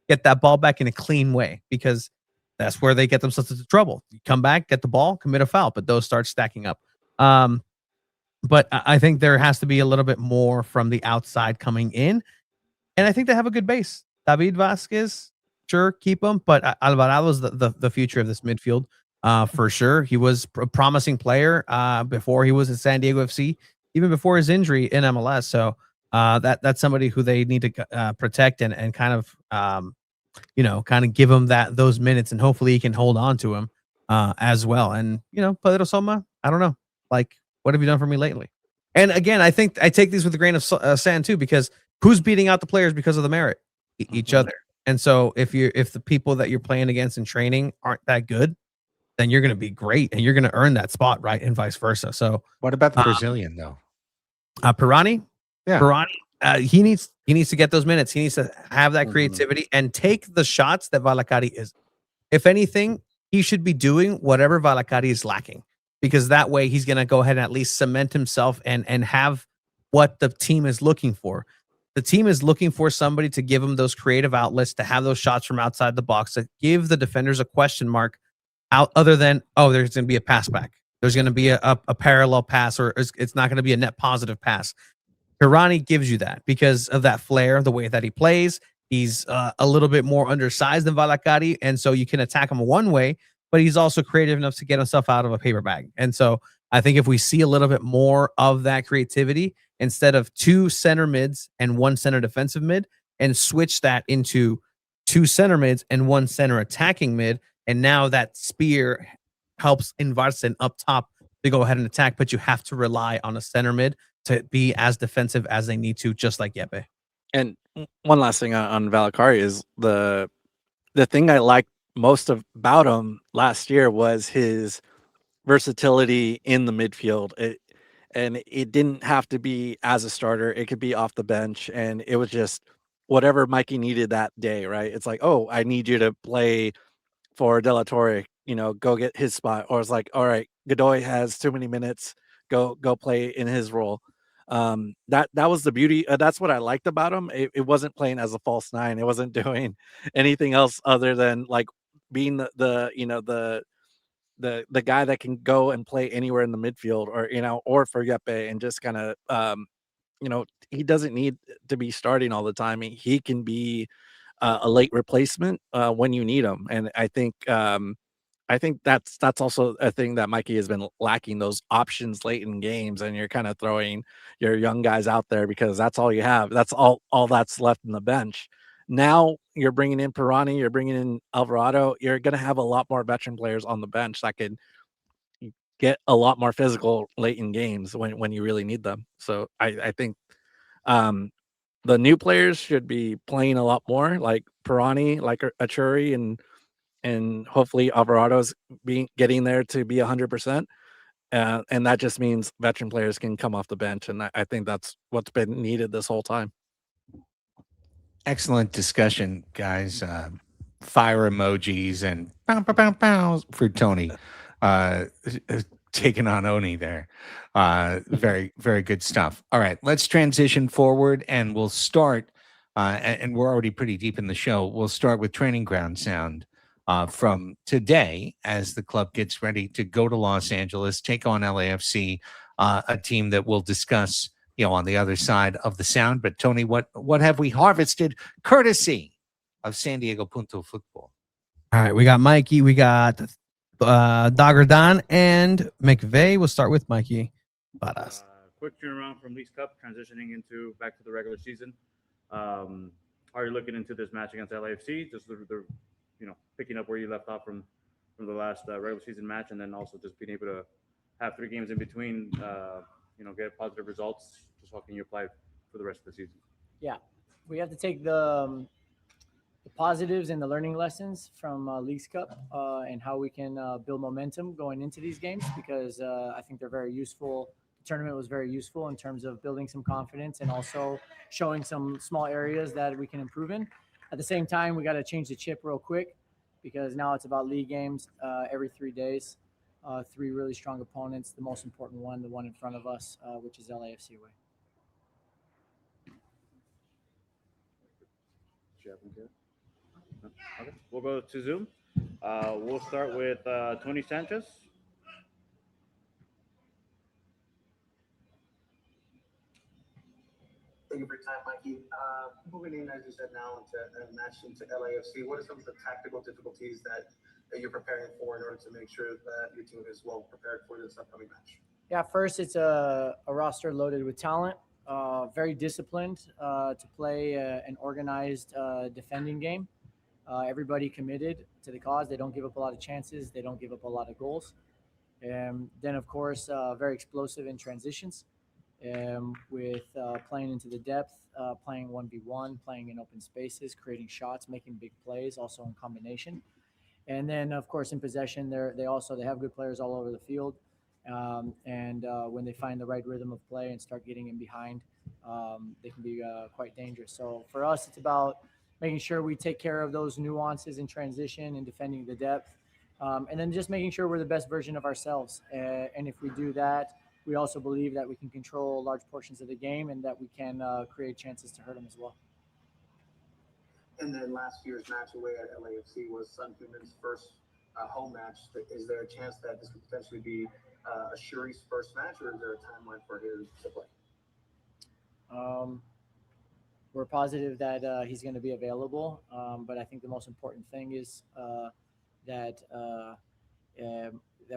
get that ball back in a clean way, because that's where they get themselves into trouble. You come back, get the ball, commit a foul, but those start stacking up. But I think there has to be a little bit more from the outside coming in, and I think they have a good base. David Vasquez, sure, keep him, but Alvarado's the future of this midfield. For sure. He was a promising player before he was at San Diego FC, even before his injury in MLS. So that's somebody who they need to protect and kind of give him those minutes, and hopefully he can hold on to him as well. And Pedro Soma, I don't know, like, what have you done for me lately? And again, I think I take these with a grain of sand too, because who's beating out the players because of the merit? Each other. And so if the people that you're playing against in training aren't that good, then you're going to be great and you're going to earn that spot, right? And vice versa. So what about the Brazilian though? Pirani? Yeah. Pirani, he needs to get those minutes. He needs to have that creativity and take the shots that Valakari is. If anything, he should be doing whatever Valakari is lacking, because that way he's going to go ahead and at least cement himself and have what the team is looking for. the team is looking for somebody to give them those creative outlets, to have those shots from outside the box, to give the defenders a question mark out other than, oh, there's going to be a pass back. There's going to be a parallel pass, or it's not going to be a net positive pass. Pirani gives you that because of that flair, the way that he plays. He's a little bit more undersized than Valakari, and so you can attack him one way, but he's also creative enough to get himself out of a paper bag. And so I think if we see a little bit more of that creativity, instead of 2 center mids and 1 center defensive mid, and switch that into 2 center mids and 1 center attacking mid, and now that spear helps Invarsen up top to go ahead and attack, but you have to rely on a center mid to be as defensive as they need to, just like Yepe. And one last thing on Valakari is the thing I liked most about him last year was his versatility in the midfield. And it didn't have to be as a starter. It could be off the bench, and it was just whatever Mikey needed that day, right? It's like, oh, I need you to play for De La Torre, go get his spot. Or it's like, all right, Godoy has too many minutes, go play in his role. That was the beauty. That's what I liked about him. It wasn't playing as a false 9. It wasn't doing anything else other than like being the guy that can go and play anywhere in the midfield, or for Yepe, and just kind of he doesn't need to be starting all the time. He can be a late replacement when you need him. And I think that's also a thing that Mikey has been lacking, those options late in games, and you're kind of throwing your young guys out there because that's all you have. That's all that's left in the bench. Now you're bringing in Pirani, you're bringing in Alvarado. You're going to have a lot more veteran players on the bench that can get a lot more physical late in games when you really need them. So I think the new players should be playing a lot more, like Pirani, like Achuri, and hopefully Alvarado's getting there to be 100%. And that just means veteran players can come off the bench. And I think that's what's been needed this whole time. Excellent discussion, guys. Fire emojis and pow, pow, pow, pow for Tony. Taking on Oni there. Very, very good stuff. All right, let's transition forward, and we'll start, and we're already pretty deep in the show. We'll start with training ground sound from today as the club gets ready to go to Los Angeles, take on LAFC, a team that we'll discuss on the other side of the sound. But Tony, what have we harvested courtesy of SanDiego.Futbol? All right, we got Mikey, we got Dogger Don, and McVeigh. We'll start with Mikey. Quick turnaround from Leagues Cup, transitioning back to the regular season. How are you looking into this match against LAFC? Just the picking up where you left off from the last regular season match, and then also just being able to have 3 games in between, get positive results. Just how can you apply for the rest of the season? Yeah, we have to take the positives and the learning lessons from Leagues Cup and how we can build momentum going into these games, because I think they're very useful. The tournament was very useful in terms of building some confidence and also showing some small areas that we can improve in. At the same time, we got to change the chip real quick, because now it's about league games every 3 days. 3 really strong opponents. The most important one, the one in front of us, which is LAFC away. Okay, we'll go to Zoom. We'll start with Tony Sanchez. Thank you for your time, Mikey. Moving in, as you said, now into a match into LAFC, what are some of the tactical difficulties that you're preparing for in order to make sure that your team is well prepared for this upcoming match? Yeah, first, it's a roster loaded with talent, very disciplined to play an organized defending game. Everybody committed to the cause. They don't give up a lot of chances. They don't give up a lot of goals. Then, of course, very explosive in transitions, with playing into the depth, playing 1v1, playing in open spaces, creating shots, making big plays, also in combination. And then, of course, in possession, they have good players all over the field. And when they find the right rhythm of play and start getting in behind, they can be quite dangerous. So for us, it's about making sure we take care of those nuances in transition and defending the depth. And then just making sure we're the best version of ourselves. And if we do that, we also believe that we can control large portions of the game and that we can create chances to hurt them as well. And then last year's match away at LAFC was Sun Heung-min's first home match. Is there a chance that this could potentially be Ashuri's first match, or is there a timeline for him to play? We're positive that he's going to be available, but I think the most important thing is that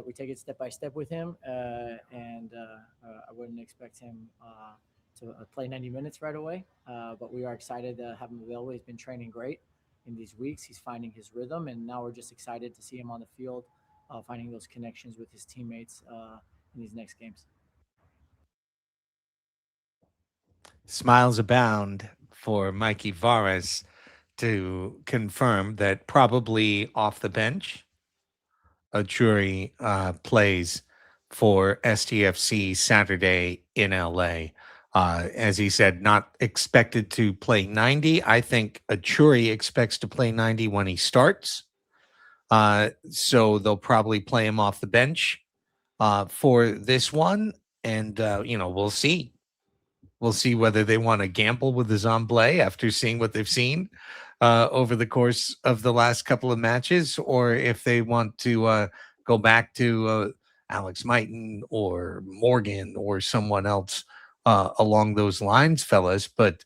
we take it step by step with him, and I wouldn't expect him to play 90 minutes right away, but we are excited to have him available. He's been training great in these weeks. He's finding his rhythm, and now we're just excited to see him on the field, finding those connections with his teammates in these next games. Smiles abound for Mikey Varas to confirm that probably off the bench, Achuri plays for SDFC Saturday in LA. As he said, not expected to play 90. I think Achuri expects to play 90 when he starts. So they'll probably play him off the bench for this one. And, we'll see. We'll see whether they want to gamble with the Zamblé after seeing what they've seen over the course of the last couple of matches, or if they want to go back to Alex Mighton or Morgan or someone else along those lines, fellas. But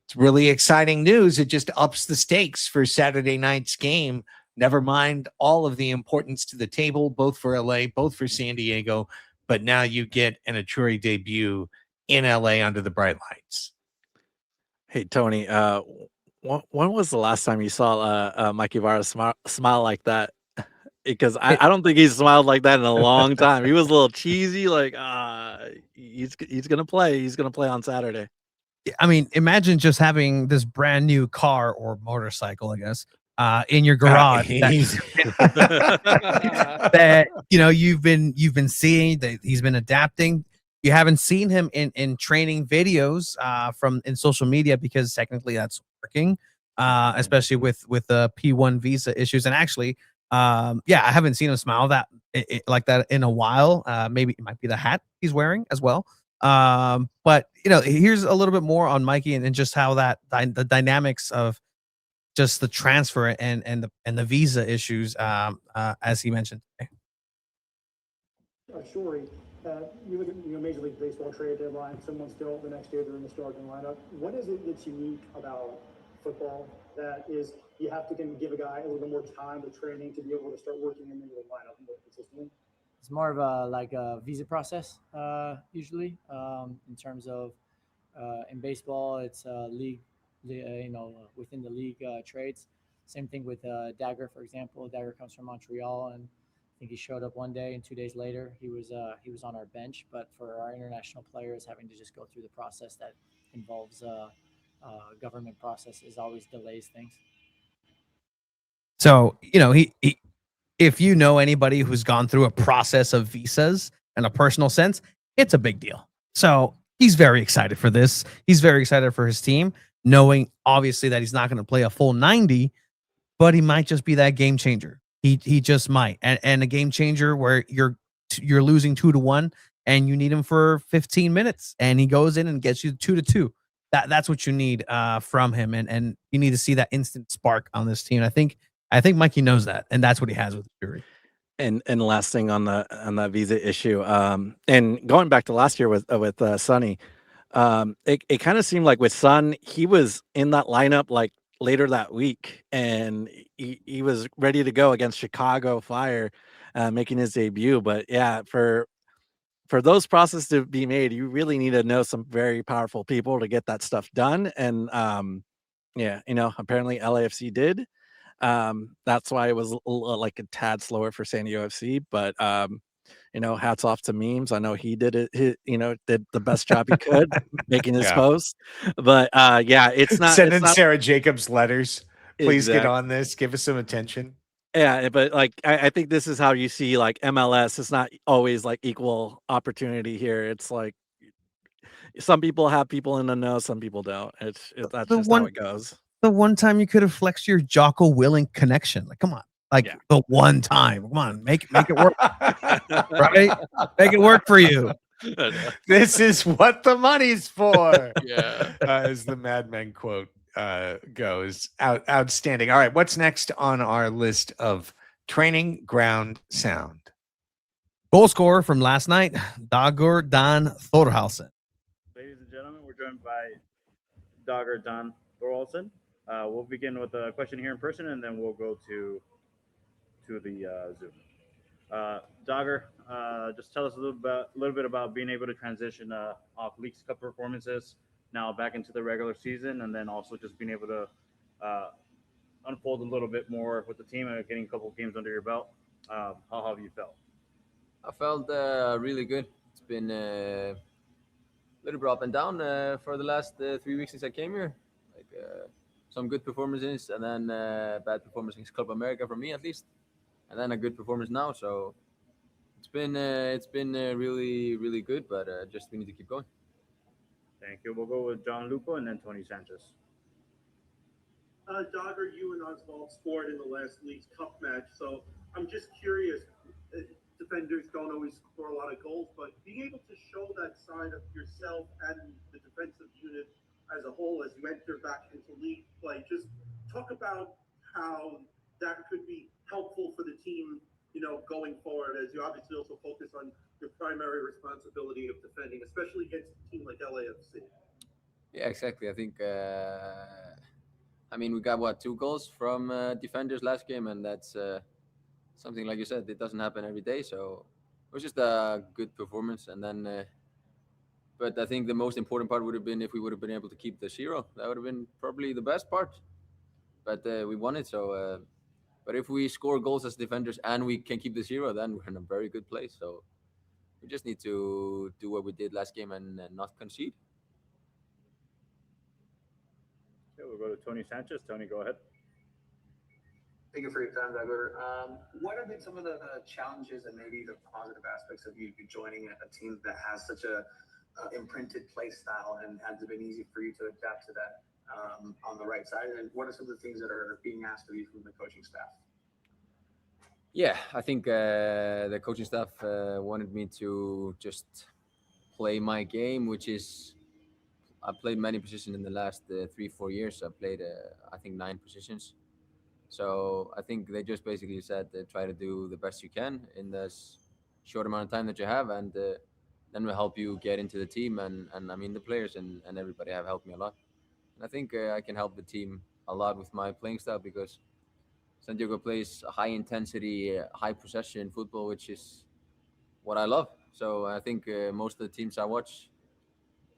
it's really exciting news. It just ups the stakes for Saturday night's game. Never mind all of the importance to the table, both for LA, both for San Diego. But now you get an Achuri debut in LA under the bright lights. Hey, Tony, when was the last time you saw Mikey Varas smile like that? Because I don't think he's smiled like that in a long time. He was a little cheesy, like he's gonna play. He's gonna play on Saturday. I mean, imagine just having this brand new car or motorcycle, I guess, in your garage that you've been seeing that he's been adapting. You haven't seen him in training videos in social media because technically that's working, especially with the P1 visa issues. And actually, I haven't seen him smile like that in a while. Maybe it might be the hat he's wearing as well. But here's a little bit more on Mikey and just how the dynamics of just the transfer and the visa issues, as he mentioned today. Shuri, you look at Major League Baseball trade deadline. Someone's still the next day they're in the starting lineup. What is it that's unique about football that is you have to give a guy a little bit more time with training to be able to start working him into the lineup more consistently? It's more of a visa process usually. In terms of in baseball, it's league, within the league trades. Same thing with Dagger, for example. Dagger comes from Montreal, and I think he showed up one day, and 2 days later he was on our bench. But for our international players, having to just go through the process that involves government processes always delays things. So he if you know anybody who's gone through a process of visas in a personal sense, it's a big deal. So he's very excited for this. He's very excited for his team, knowing obviously that he's not going to play a full 90, but he might just be that game changer. He just might, and a game changer where you're losing 2-1 and you need him for 15 minutes, and he goes in and gets you 2-2. That's what you need from him, and you need to see that instant spark on this team. I think Mikey knows that, and that's what he has with Fury. And last thing on that visa issue, and going back to last year with Sonny, it kind of seemed like with Son, he was in that lineup like later that week, and he was ready to go against Chicago Fire, making his debut. But yeah, for those processes to be made, you really need to know some very powerful people to get that stuff done. And apparently LAFC did. That's why it was like a tad slower for SanDiego.FC, but hats off to Memes. I know he did it. Did the best job he could making his post. But it's not sending Sarah Jacobs letters. Please Exactly. get on this. Give us some attention. Yeah, but I think this is how you see like MLS. It's not always like equal opportunity here. It's like some people have people in the know, some people don't. That's just how it goes. The one time you could have flexed your Jocko Willing connection. Like, come on. The one time. Come on. Make it work. Right? Make it work for you. This is what the money's for. Yeah. As the Mad Men quote goes. Outstanding. All right, what's next on our list of training ground sound? Goal scorer from last night, Dagur Dan Thorhausen. Ladies and gentlemen, we're joined by Dagur Dan Thorhausen. We'll begin with a question here in person, and then we'll go to the Zoom. Dogger, just tell us a little bit about being able to transition off Leagues Cup performances now back into the regular season, and then also just being able to unfold a little bit more with the team and getting a couple of games under your belt. How have you felt? I felt really good. It's been a little bit up and down for the last 3 weeks since I came here. Like some good performances, and then bad performance against Club America for me at least, and then a good performance now. So it's been really good, but just we need to keep going. Thank you. We'll go with John Lupo and then Tony Sanchez. Dogger, you and Oswald scored in the last League's Cup match, so I'm just curious. Defenders don't always score a lot of goals, but being able to show that side of yourself and the defensive unit as a whole as you enter back into league play, just talk about how that could be helpful for the team, going forward, as you obviously also focus on your primary responsibility of defending, especially against a team like LAFC. Yeah, exactly. I think, we got 2 goals from defenders last game, and that's something, like you said, it doesn't happen every day. So it was just a good performance. And then, but I think the most important part would have been if we would have been able to keep the 0. That would have been probably the best part. But we won it. So, but if we score goals as defenders and we can keep the 0, then we're in a very good place. So we just need to do what we did last game and not concede. Okay, we'll go to Tony Sanchez. Tony, go ahead. Thank you for your time, Dogger. What have been some of the challenges and maybe the positive aspects of you joining a team that has such a imprinted play style, and has it been easy for you to adapt to that on the right side? And what are some of the things that are being asked of you from the coaching staff? Yeah, I think the coaching staff wanted me to just play my game, which is I played many positions in the last 3-4 years. I played, I think, 9 positions. So I think they just basically said try to do the best you can in this short amount of time that you have, and then we'll help you get into the team. And I mean, the players and everybody have helped me a lot. And I think I can help the team a lot with my playing style, because SanDiego plays high intensity, high possession football, which is what I love. So I think most of the teams I watch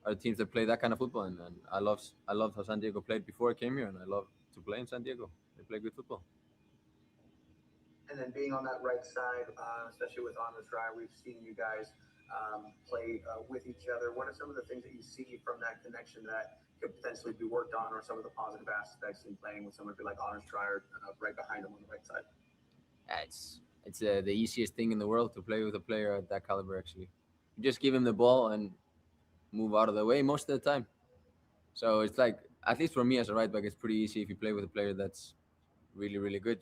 are the teams that play that kind of football, and I love how SanDiego played before I came here, and I love to play in SanDiego. They play good football. And then being on that right side, especially with Anders Dreyer, we've seen you guys play with each other. What are some of the things that you see from that connection that could potentially be worked on, or some of the positive aspects in playing with somebody like Anders Dreyer right behind him on the right side? It's the easiest thing in the world to play with a player at that caliber. Actually, you just give him the ball and move out of the way most of the time. So it's like, at least for me as a right back, it's pretty easy if you play with a player that's really, really good.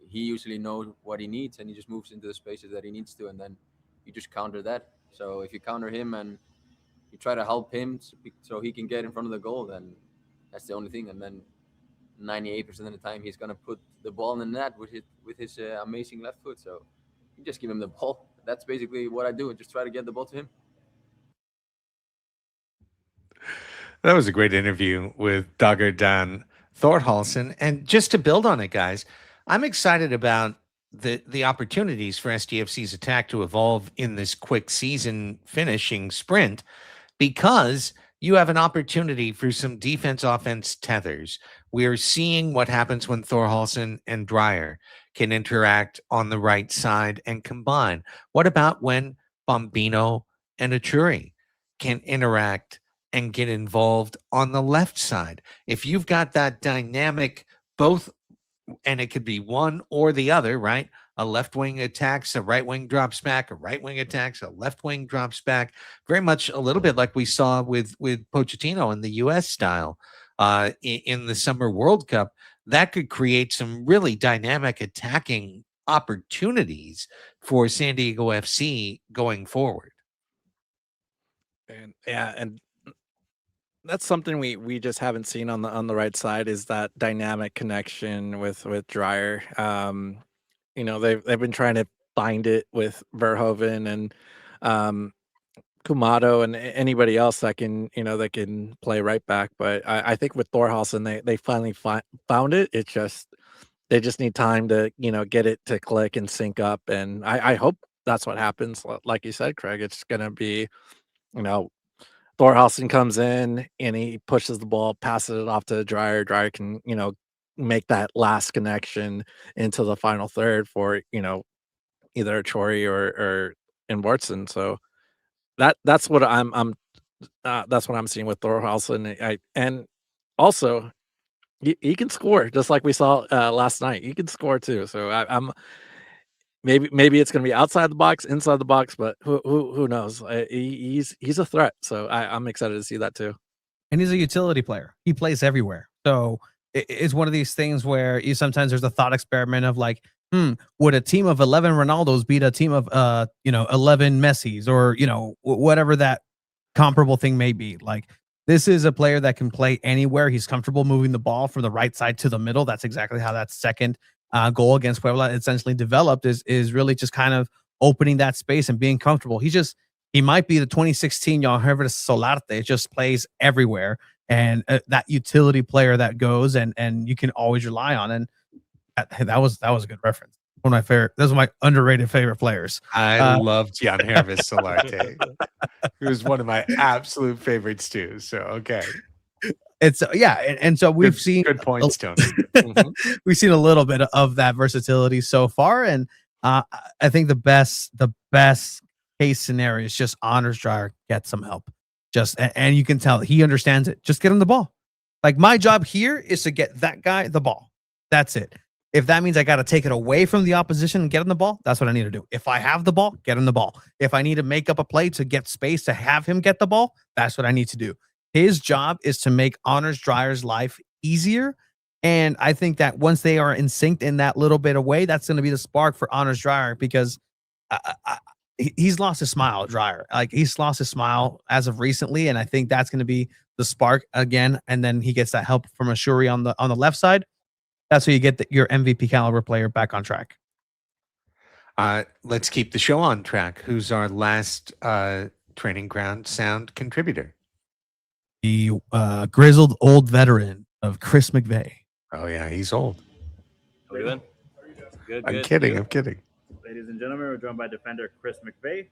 He usually knows what he needs, and he just moves into the spaces that he needs to, and then you just counter that. So if you counter him and you try to help him so he can get in front of the goal, then that's the only thing. And then 98% of the time, he's gonna put the ball in the net with his amazing left foot. So you just give him the ball. That's basically what I do. Just try to get the ball to him. That was a great interview with Dagur Dan Thorhausen. And just to build on it, guys, I'm excited about the opportunities for SDFC's attack to evolve in this quick season finishing sprint, because you have an opportunity for some defense-offense tethers. We're seeing what happens when Thorhausen and Dreyer can interact on the right side and combine. What about when Bombino and Achuri can interact and get involved on the left side? If you've got that dynamic, both, and it could be one or the other, right? A left wing attacks, a right wing drops back, a right wing attacks, a left wing drops back. Very much a little bit like we saw with Pochettino in the U.S. style in the Summer World Cup. That could create some really dynamic attacking opportunities for San Diego FC going forward. And yeah, and that's something we just haven't seen on the right side is that dynamic connection with Dreyer. They've been trying to find it with Verhoeven and um, Kumado and anybody else that can play right back. But I think with Thorhausen, they finally found it. It's just they just need time to get it to click and sync up. And I hope that's what happens. Like you said, Craig, it's gonna be you know Thorhausen comes in and he pushes the ball, passes it off to Dreyer. Dreyer can, make that last connection into the final third for, either Chori or in Watson. So that's what that's what I'm seeing with Thorhausen. And also he can score just like we saw last night. He can score too. So I'm maybe it's gonna be outside the box, inside the box, but who knows? He's a threat. So I'm excited to see that too. And he's a utility player. He plays everywhere. So it's one of these things where you sometimes there's a thought experiment of like, would a team of 11 Ronaldos beat a team of 11 Messis or whatever that comparable thing may be. Like this is a player that can play anywhere. He's comfortable moving the ball from the right side to the middle. That's exactly how that second goal against Puebla essentially developed is really just kind of opening that space and being comfortable. He might be the 2016 Johan Solarte, just plays everywhere. And that utility player that goes and you can always rely on. And that was a good reference. One of my favorite, those are my underrated favorite players. I loved Jan Hervis Solarte. He was one of my absolute favorites too. So okay. It's and so we've seen good points, Tony. We've seen a little bit of that versatility so far. And I think the best case scenario is just Anders Dreyer get some help. And you can tell he understands it. Just get him the ball. Like my job here is to get that guy the ball. That's it. If that means I got to take it away from the opposition and get him the ball, that's what I need to do. If I have the ball, get him the ball. If I need to make up a play to get space to have him get the ball, that's what I need to do. His job is to make Anders Dreyer's life easier. And I think that once they are in sync in that little bit of way, that's going to be the spark for Anders Dreyer because he's lost his smile, Dreyer. Like he's lost his smile as of recently, and I think that's going to be the spark again. And then he gets that help from Ashuri on the left side. That's how you get your MVP caliber player back on track. Let's keep the show on track. Who's our last training ground sound contributor? The grizzled old veteran of Chris McVeigh. Oh yeah, he's old. How are you doing? Good. I'm kidding. Ladies and gentlemen, we're joined by defender Chris McVeigh.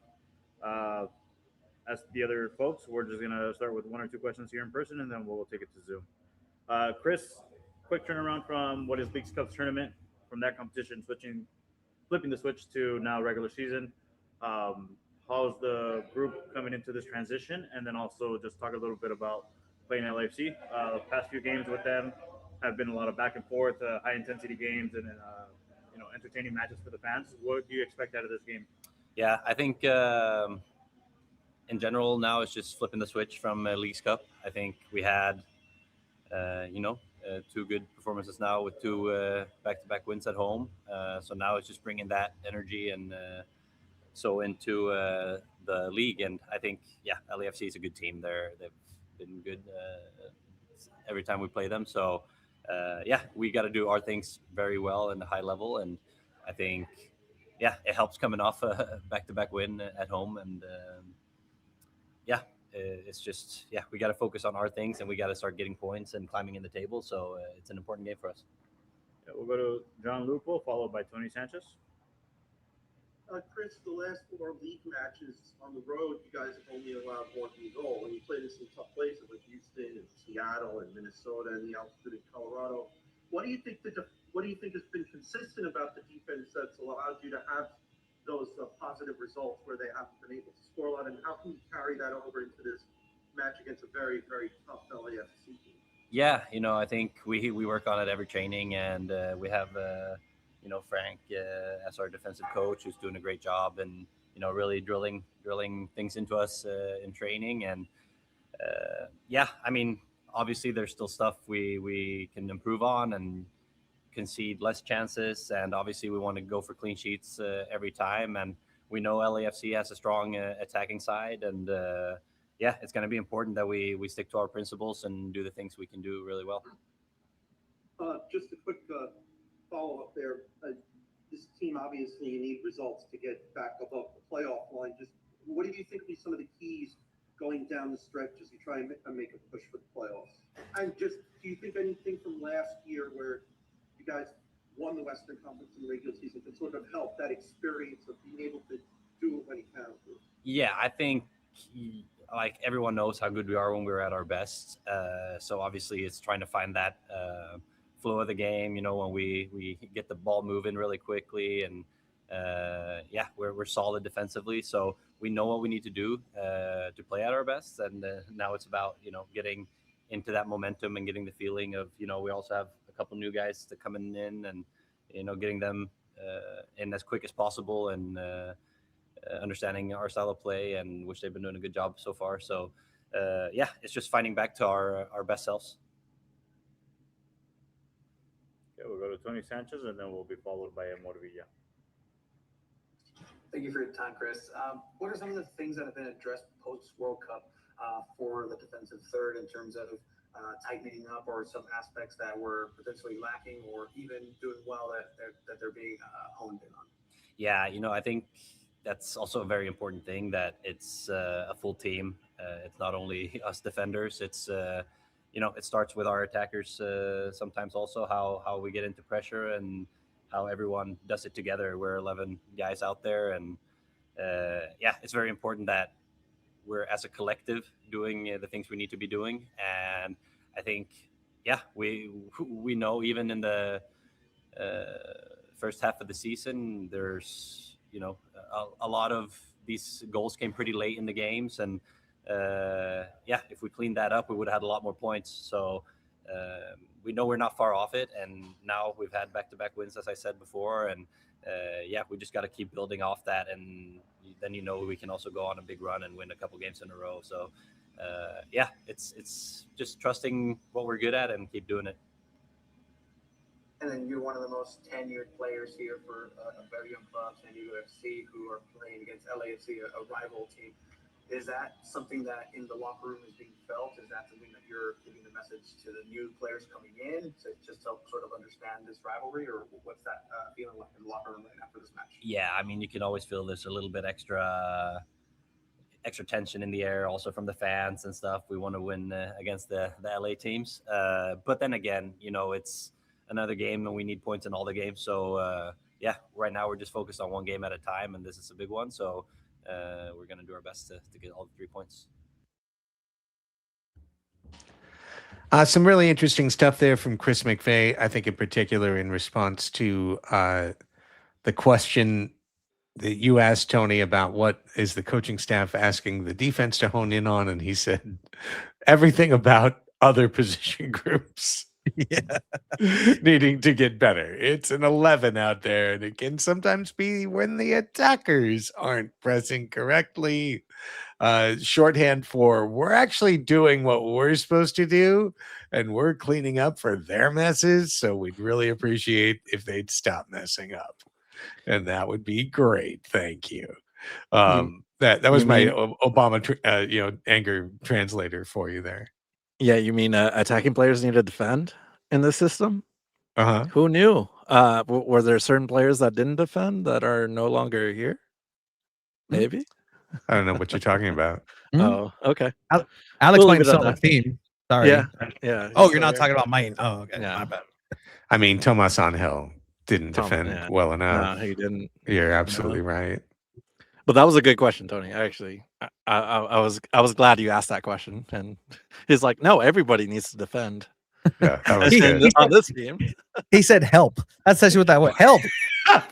As the other folks, we're just gonna start with one or two questions here in person, and then we'll take it to Zoom. Chris, quick turnaround from what is Leagues Cup tournament, from that competition, flipping the switch to now regular season. How's the group coming into this transition? And then also just talk a little bit about playing at LAFC. Past few games with them have been a lot of back and forth, high intensity games, and entertaining matches for the fans. What do you expect out of this game? Yeah, I think in general now it's just flipping the switch from Leagues Cup. I think we had, two good performances now with two back-to-back wins at home. So now it's just bringing that energy and into the league. And I think, LAFC is a good team. They've been good every time we play them. So, we got to do our things very well in the high level. And I think, it helps coming off a back-to-back win at home. And, it's just, we got to focus on our things and we got to start getting points and climbing in the table. So it's an important game for us. Yeah, we'll go to John Lupo, followed by Tony Sanchez. Chris, the last 4 league matches on the road, you guys have only allowed 1 goal. When you played in some tough places like Houston and Seattle and Minnesota and the altitude in Colorado, what do you think has been consistent about the defense that's allowed you to have those positive results where they haven't been able to score a lot, and how can you carry that over into this match against a very, very tough LAFC team? Yeah, I think we work on it every training, and we have Frank as our defensive coach, who's doing a great job, and really drilling things into us in training. And obviously there's still stuff we can improve on and concede less chances, and obviously we want to go for clean sheets every time. And we know LAFC has a strong attacking side, and yeah, it's going to be important that we stick to our principles and do the things we can do really well. Just a quick follow-up there. This team, obviously, you need results to get back above the playoff line. Just what do you think will be some of the keys going down the stretch as you try and make a push for the playoffs? And just, do you think anything from last year where you guys won the Western Conference in the regular season can sort of help that experience of being able to do it when you can? Yeah, I think like everyone knows how good we are when we're at our best. So obviously it's trying to find that flow of the game, when we get the ball moving really quickly, and yeah, we're solid defensively. So we know what we need to do to play at our best. And now it's about, getting into that momentum and getting the feeling of, we also have a couple new guys to coming in and, getting them in as quick as possible, and understanding our style of play, and which they've been doing a good job so far. So yeah, it's just finding back to our best selves. Yeah, we'll go to Tony Sanchez, and then we'll be followed by Morvilla. Thank you for your time, Chris. What are some of the things that have been addressed post-World Cup for the defensive third in terms of tightening up, or some aspects that were potentially lacking, or even doing well that they're being honed in on? Yeah, I think that's also a very important thing, that it's a full team. It's not only us defenders. It's it starts with our attackers sometimes also, how we get into pressure and how everyone does it together. We're 11 guys out there, and yeah, it's very important that we're as a collective doing the things we need to be doing. And I think, yeah, we know even in the first half of the season, there's a lot of these goals came pretty late in the games, and yeah, if we cleaned that up, we would have had a lot more points. So we know we're not far off it, and now we've had back-to-back wins, as I said before, and yeah, we just got to keep building off that, and then we can also go on a big run and win a couple games in a row. So yeah, it's just trusting what we're good at and keep doing it. And then you're one of the most tenured players here for a very young club, SanDiego.FC, who are playing against LAFC, a rival team. Is that something that in the locker room is being felt? Is that something that you're giving the message to the new players coming in to just help sort of understand this rivalry, or what's that feeling like in the locker room right after this match? Yeah, I mean, you can always feel there's a little bit extra tension in the air, also from the fans and stuff. We want to win against the LA teams, but then again, it's another game, and we need points in all the games. So yeah, right now we're just focused on one game at a time, and this is a big one. So we're going to do our best to get all the 3 points. Some really interesting stuff there from Chris McVeigh, I think in particular in response to the question that you asked, Tony, about what is the coaching staff asking the defense to hone in on. And he said everything about other position groups. Yeah. Needing to get better. It's an 11 out there, and it can sometimes be when the attackers aren't pressing correctly. Shorthand for we're actually doing what we're supposed to do, and we're cleaning up for their messes. So we'd really appreciate if they'd stop messing up, and that would be great. Thank you. That was my Obama anger translator for you there. Yeah, you mean attacking players need to defend in this system? Uh-huh. Who knew? Were there certain players that didn't defend that are no longer here? Maybe. I don't know what you're talking about. Oh, okay. Alex might sell the team. Sorry. Yeah. Oh, you're not talking about mine. Oh, okay. Yeah. My bad. I mean, Tomas Angel didn't defend well enough. No, he didn't. You're absolutely right. But that was a good question, Tony. Actually, I was glad you asked that question. And he's like, no, everybody needs to defend. Yeah, that was good. On this team. He said help. That's actually what that was. Help.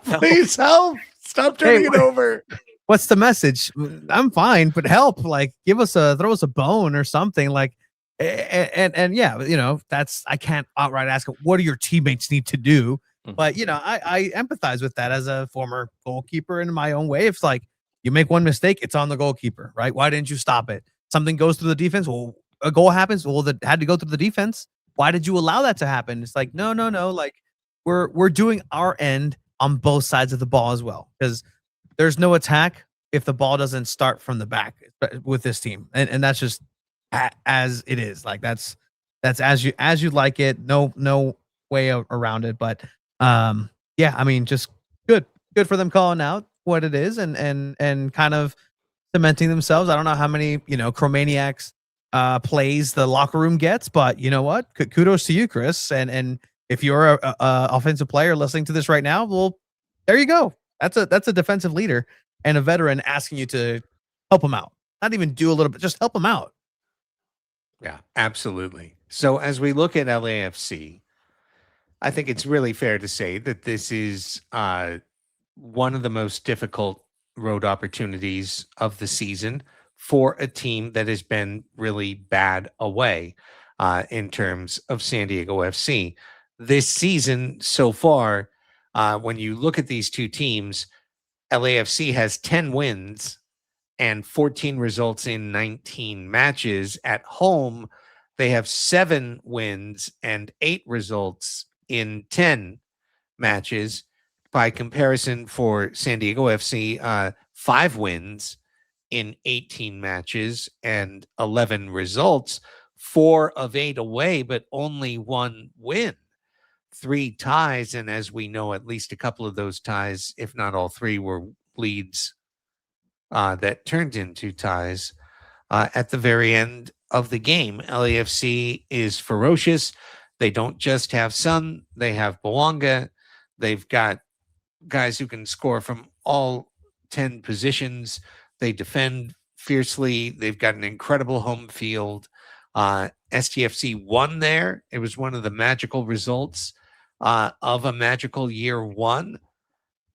Please help. Stop turning it over. What's the message? I'm fine, but help. Like, throw us a bone or something. Like, and yeah, that's, I can't outright ask what do your teammates need to do. But I empathize with that as a former goalkeeper in my own way. It's like, you make one mistake, it's on the goalkeeper, right? Why didn't you stop it? Something goes through the defense. Well, a goal happens. Well, that had to go through the defense. Why did you allow that to happen? It's like, no. Like, we're doing our end on both sides of the ball as well, because there's no attack if the ball doesn't start from the back with this team, and that's just as it is. Like that's as you like it. No way around it. But yeah, I mean, just good for them calling out what it is and kind of cementing themselves. I don't know how many Chromaniacs plays the locker room gets, but you know what? Kudos to you, Chris. And if you're a offensive player listening to this right now, well, there you go. That's a defensive leader and a veteran asking you to help him out. Not even do a little bit, just help him out. Yeah, absolutely. So as we look at LAFC, I think it's really fair to say that this is one of the most difficult road opportunities of the season for a team that has been really bad away in terms of San Diego FC. This season so far, when you look at these two teams, LAFC has 10 wins and 14 results in 19 matches. At home, they have 7 wins and 8 results in 10 matches. By comparison, for San Diego FC, 5 wins in 18 matches and 11 results, 4 of 8 away, but only 1 win. 3 ties, and as we know, at least a couple of those ties, if not all 3, were leads that turned into ties at the very end of the game. LAFC is ferocious. They don't just have Sun, they have Bawanga. They've got guys who can score from all 10 positions. They defend fiercely. They've got an incredible home field. SDFC won there. It was one of the magical results of a magical year one.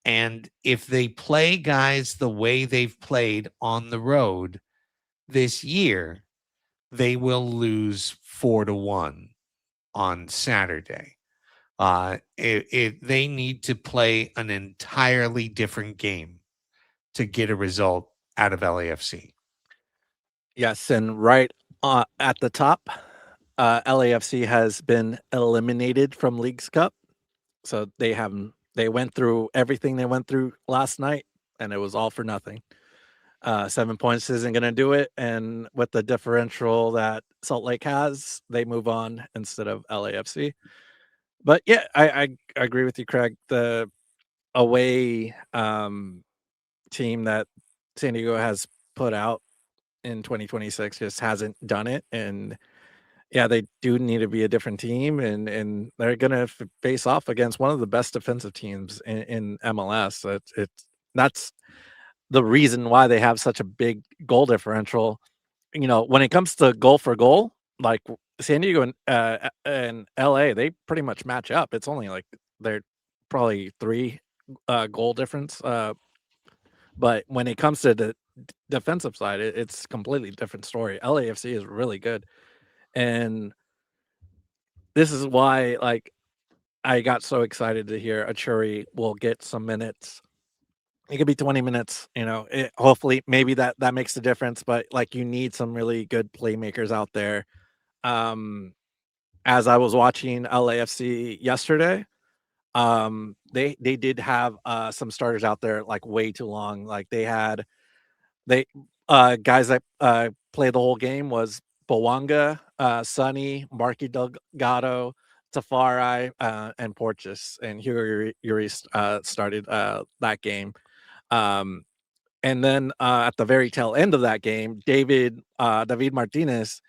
And if they play guys the way they've played on the road this year, they will lose 4-1 on Saturday. They need to play an entirely different game to get a result out of LAFC. Yes, and right at the top, LAFC has been eliminated from Leagues Cup. So they went through everything they went through last night, and it was all for nothing. 7 points isn't going to do it, and with the differential that Salt Lake has, they move on instead of LAFC. But yeah, I agree with you, Craig. The away team that San Diego has put out in 2026 just hasn't done it, and yeah, they do need to be a different team, and they're gonna face off against one of the best defensive teams in MLS. That's the reason why they have such a big goal differential. When it comes to goal for goal, like San Diego and LA, they pretty much match up. It's only like they're probably 3 goal difference. But when it comes to the defensive side, it's completely different story. LAFC is really good. And this is why, like, I got so excited to hear Achuri will get some minutes. It could be 20 minutes, hopefully maybe that makes a difference, but like you need some really good playmakers out there. As I was watching LAFC yesterday, they did have some starters out there like way too long. Like they guys that played the whole game was Bawanga, Sonny, Marky Delgado, Tafari, and Porches, and Hugo Lloris started that game. And then at the very tail end of that game, David Martinez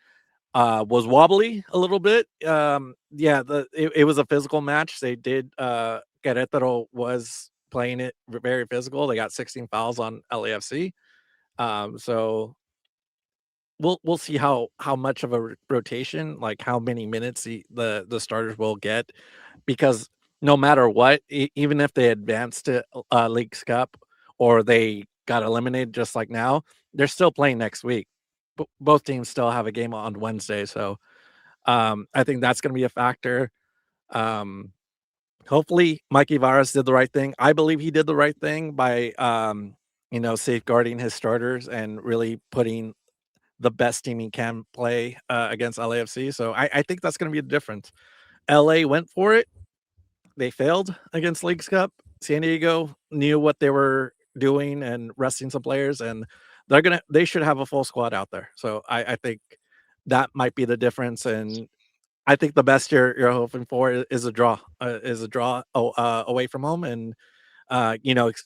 was wobbly a little bit. It was a physical match. They did Querétaro was playing it very physical. They got 16 fouls on LAFC. So we'll see how much of a rotation, like how many minutes the starters will get, because no matter what, even if they advance to Leagues Cup or they got eliminated just like now, they're still playing next week. Both teams still have a game on Wednesday, so I think that's going to be a factor. Hopefully Mikey Varas did the right thing. I believe he did the right thing by safeguarding his starters and really putting the best team he can play against LAFC. So I think that's going to be the difference. LA went for it. They failed against Leagues Cup. San Diego knew what they were doing and resting some players, and they should have a full squad out there. So I think that might be the difference, and I think the best you're hoping for is a draw, away from home, and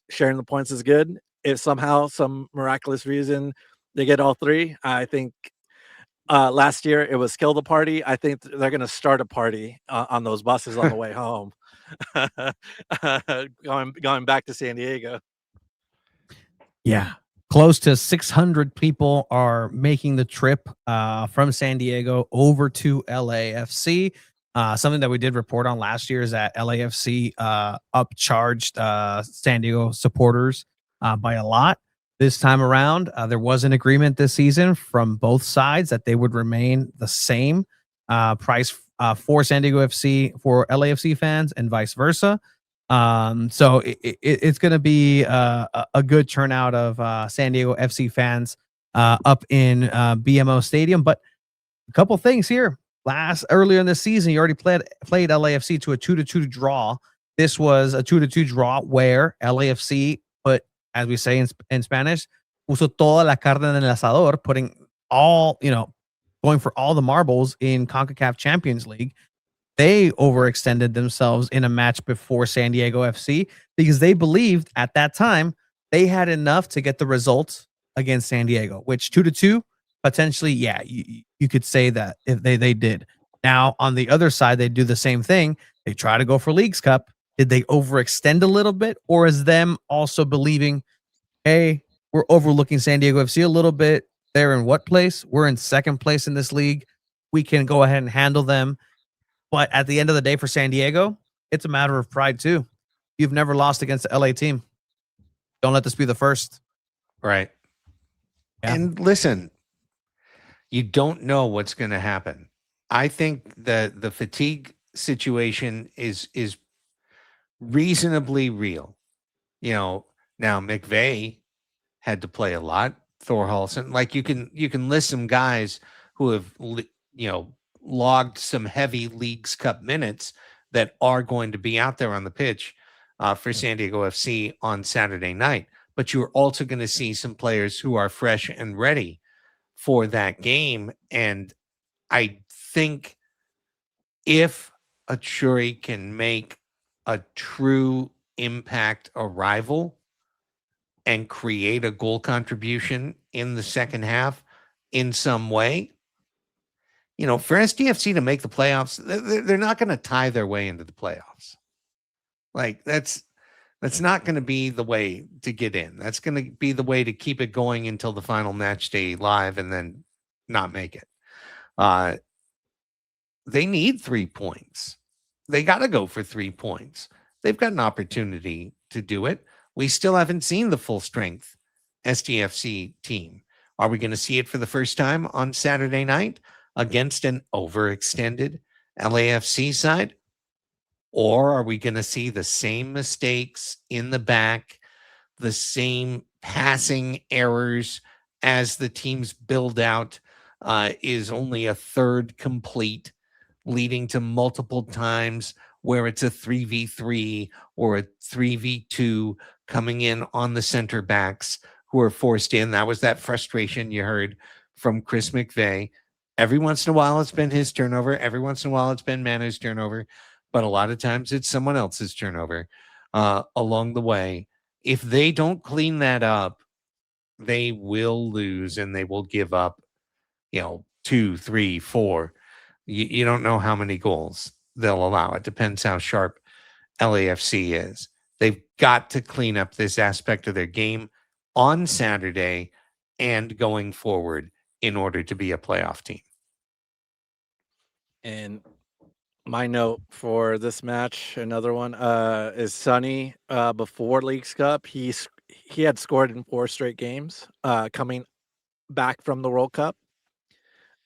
sharing the points is good. If somehow, some miraculous reason, they get all three, I think last year it was kill the party. I think they're going to start a party on those buses on the way home, going back to San Diego. Yeah. Close to 600 people are making the trip from San Diego over to LAFC. Something that we did report on last year is that LAFC upcharged San Diego supporters by a lot. This time around, there was an agreement this season from both sides that they would remain the same price for San Diego FC for LAFC fans and vice versa. So it's going to be a good turnout of San Diego FC fans up in BMO Stadium. But a couple things here. Earlier in the season, you already played LAFC to a 2-2 draw. This was a 2-2 draw where LAFC put, as we say in Spanish, puso toda la carne en el asador, putting all, going for all the marbles in CONCACAF Champions League. They overextended themselves in a match before San Diego FC because they believed at that time they had enough to get the results against San Diego, which 2-2, potentially, yeah, you could say that if they did. Now, on the other side, they do the same thing. They try to go for Leagues Cup. Did they overextend a little bit, or is them also believing, hey, we're overlooking San Diego FC a little bit? They're in what place? We're in second place in this league. We can go ahead and handle them. But at the end of the day, for San Diego, it's a matter of pride too. You've never lost against the LA team. Don't let this be the first. Right. Yeah. And listen, you don't know what's going to happen. I think that the fatigue situation is reasonably real. Now McVay had to play a lot. Thorhalson, like you can list some guys who have logged some heavy Leagues Cup minutes that are going to be out there on the pitch for San Diego FC on Saturday night. But you're also going to see some players who are fresh and ready for that game. And I think if Achuri can make a true impact arrival and create a goal contribution in the second half in some way, for SDFC to make the playoffs, they're not going to tie their way into the playoffs. Like that's not going to be the way to get in. That's going to be the way to keep it going until the final match day live and then not make it. They need 3 points. They got to go for 3 points. They've got an opportunity to do it. We still haven't seen the full strength SDFC team. Are we going to see it for the first time on Saturday night against an overextended LAFC side? Or are we going to see the same mistakes in the back, the same passing errors as the team's build out is only a third complete, leading to multiple times where it's a 3v3 or a 3v2 coming in on the center backs who are forced in? That was that frustration you heard from Chris McVay. Every once in a while, it's been his turnover. Every once in a while, it's been Manu's turnover. But a lot of times, it's someone else's turnover along the way. If they don't clean that up, they will lose and they will give up, 2, 3, 4. You don't know how many goals they'll allow. It depends how sharp LAFC is. They've got to clean up this aspect of their game on Saturday and going forward in order to be a playoff team. And my note for this match, another one, is Sonny. Before Leagues Cup, he had scored in 4 straight games coming back from the World Cup.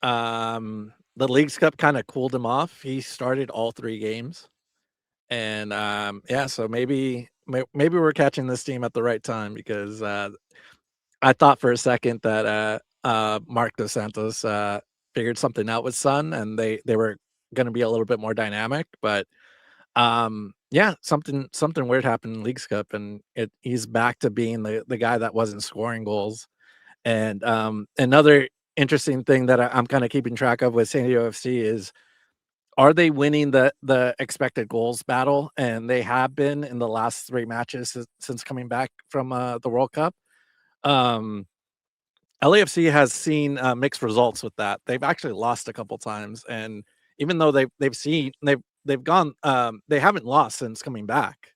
The Leagues Cup kind of cooled him off. He started all 3 games. And so maybe we're catching this team at the right time, because I thought for a second that Mark Dos Santos figured something out with Son, and they were going to be a little bit more dynamic. But Yeah, something weird happened in Leagues Cup, and he's back to being the guy that wasn't scoring goals. And another interesting thing that I'm kind of keeping track of with SanDiego.FC is, are they winning the expected goals battle? And they have been in the last 3 matches since coming back from the World Cup. LAFC has seen mixed results with that. They've actually lost a couple times, and even though they've gone, they haven't lost since coming back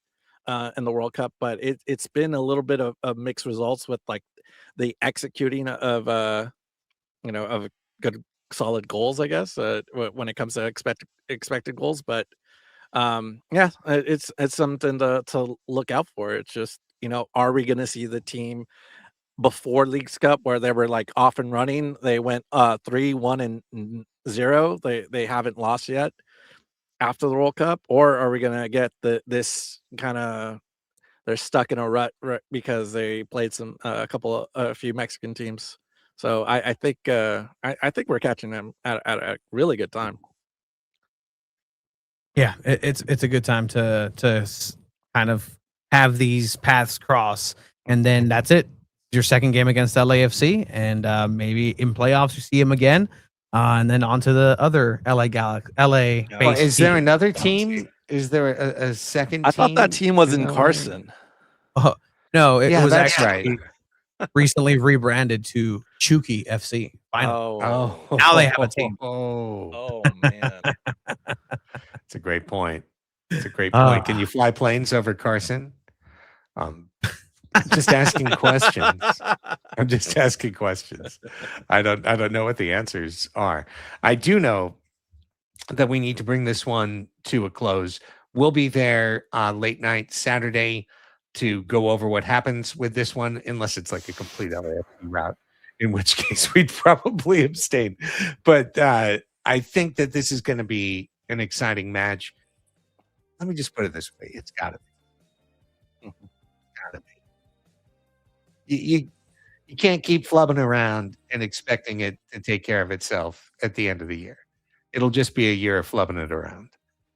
in the World Cup, but it's been a little bit of mixed results with like the executing of of good solid goals, I guess, when it comes to expected goals. But yeah, it's something to look out for. It's just, are we going to see the team before Leagues Cup where they were like off and running? They went 3-1-0. They haven't lost yet after the World Cup, or are we gonna get this kind of, they're stuck in a rut because they played a few Mexican teams. So I think I think we're catching them at a really good time. Yeah, it's a good time to kind of have these paths cross, and then that's it. Your second game against LAFC, and maybe in playoffs you see him again, and then on to the other LA LA. Is there another team? Is there a second team? I thought that team was in Carson. Oh, no, it was that's actually recently rebranded to Chucky FC. Finally. Oh, now they have a team. Oh man. It's a great point. It's a great point. Can you fly planes over Carson? Just asking questions. I'm just asking questions. I don't know what the answers are. I do know that we need to bring this one to a close. We'll be there late night Saturday to go over what happens with this one, unless it's like a complete LAFC route, in which case we'd probably abstain. But I think that this is going to be an exciting match. Let me just put it this way. It's got to be. Got to be. You can't keep flubbing around and expecting it to take care of itself at the end of the year. It'll just be a year of flubbing it around.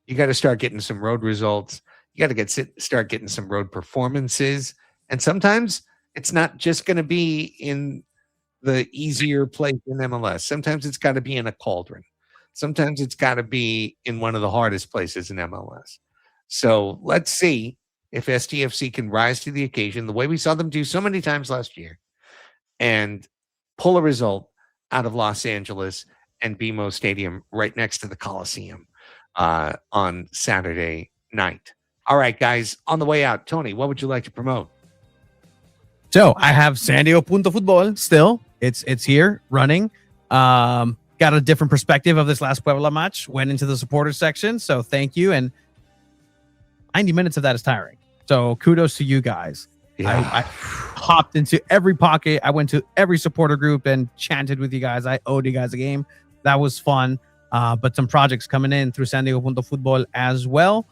You got to start getting some road results. You got to start getting some road performances. And sometimes it's not just going to be in the easier place in MLS. Sometimes it's got to be in a cauldron. Sometimes it's got to be in one of the hardest places in MLS. So let's see if SDFC can rise to the occasion the way we saw them do so many times last year and pull a result out of Los Angeles and BMO Stadium right next to the Coliseum on Saturday night. All right, guys, on the way out, Tony, what would you like to promote? So I have SanDiego.Futbol still. It's here running. Got a different perspective of this last Puebla match. Went into the supporter section, so thank you. And 90 minutes of that is tiring. So kudos to you guys. Yeah. I hopped into every pocket. I went to every supporter group and chanted with you guys. I owed you guys a game. That was fun. But some projects coming in through SanDiego.Futbol as well.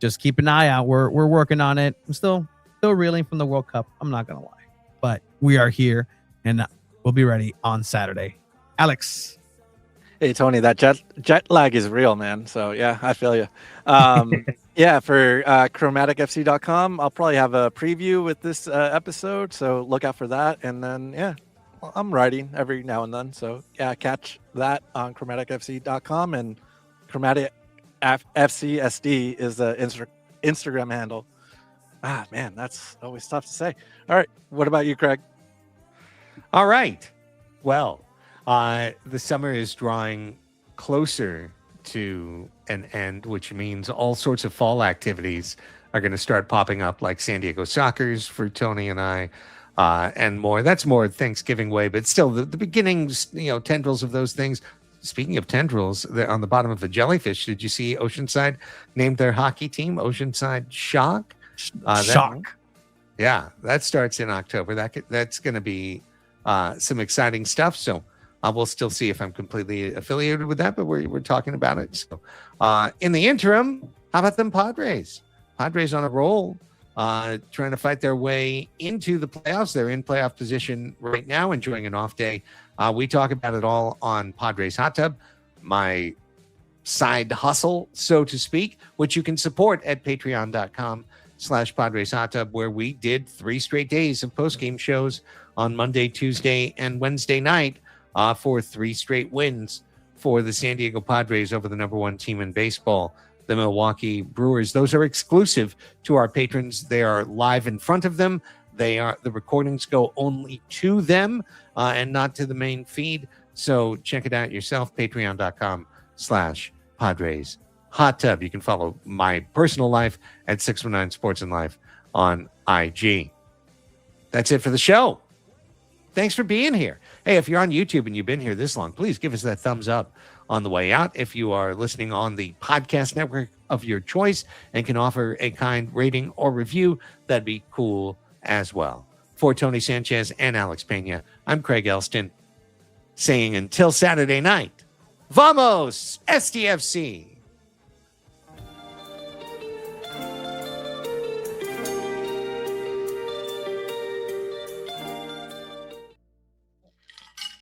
Just keep an eye out. We're working on it. I'm still reeling from the World Cup. I'm not gonna lie, but we are here and we'll be ready on Saturday. Alex. Hey Tony, that jet lag is real, man. So yeah, I feel you. Yeah, for chromaticfc.com, I'll probably have a preview with this episode, so look out for that. And then yeah, I'm writing every now and then, so yeah, catch that on chromaticfc.com, and Chromatic FC SD is the Instagram handle. Ah man, that's always tough to say. All right, what about you, Craig? All right, well, the summer is drawing closer to an end, which means all sorts of fall activities are going to start popping up, like San Diego Soccer's for Tony and I, and more. That's more Thanksgiving way, but still the beginnings, tendrils of those things. Speaking of tendrils, on the bottom of the jellyfish, did you see Oceanside named their hockey team Oceanside Shock? Shock. That starts in October. That's going to be some exciting stuff. So we'll still see if I'm completely affiliated with that, but we're talking about it. So in the interim, how about them Padres? Padres on a roll, trying to fight their way into the playoffs. They're in playoff position right now, enjoying an off day. We talk about it all on Padres Hot Tub. My side hustle, so to speak, which you can support at patreon.com/Padres Hot Tub, where we did 3 straight days of post-game shows on Monday, Tuesday, and Wednesday night for 3 straight wins for the San Diego Padres over the number 1 team in baseball, the Milwaukee Brewers. Those are exclusive to our patrons. They are live in front of them. The recordings go only to them and not to the main feed. So check it out yourself, patreon.com/Padres Hot Tub. You can follow my personal life at 619 Sports and Life on IG. That's it for the show. Thanks for being here. Hey, if you're on YouTube and you've been here this long, please give us that thumbs up on the way out. If you are listening on the podcast network of your choice and can offer a kind rating or review, that'd be cool as well. For Tony Sanchez and Alex Pena, I'm Craig Elston saying until Saturday night, Vamos, SDFC!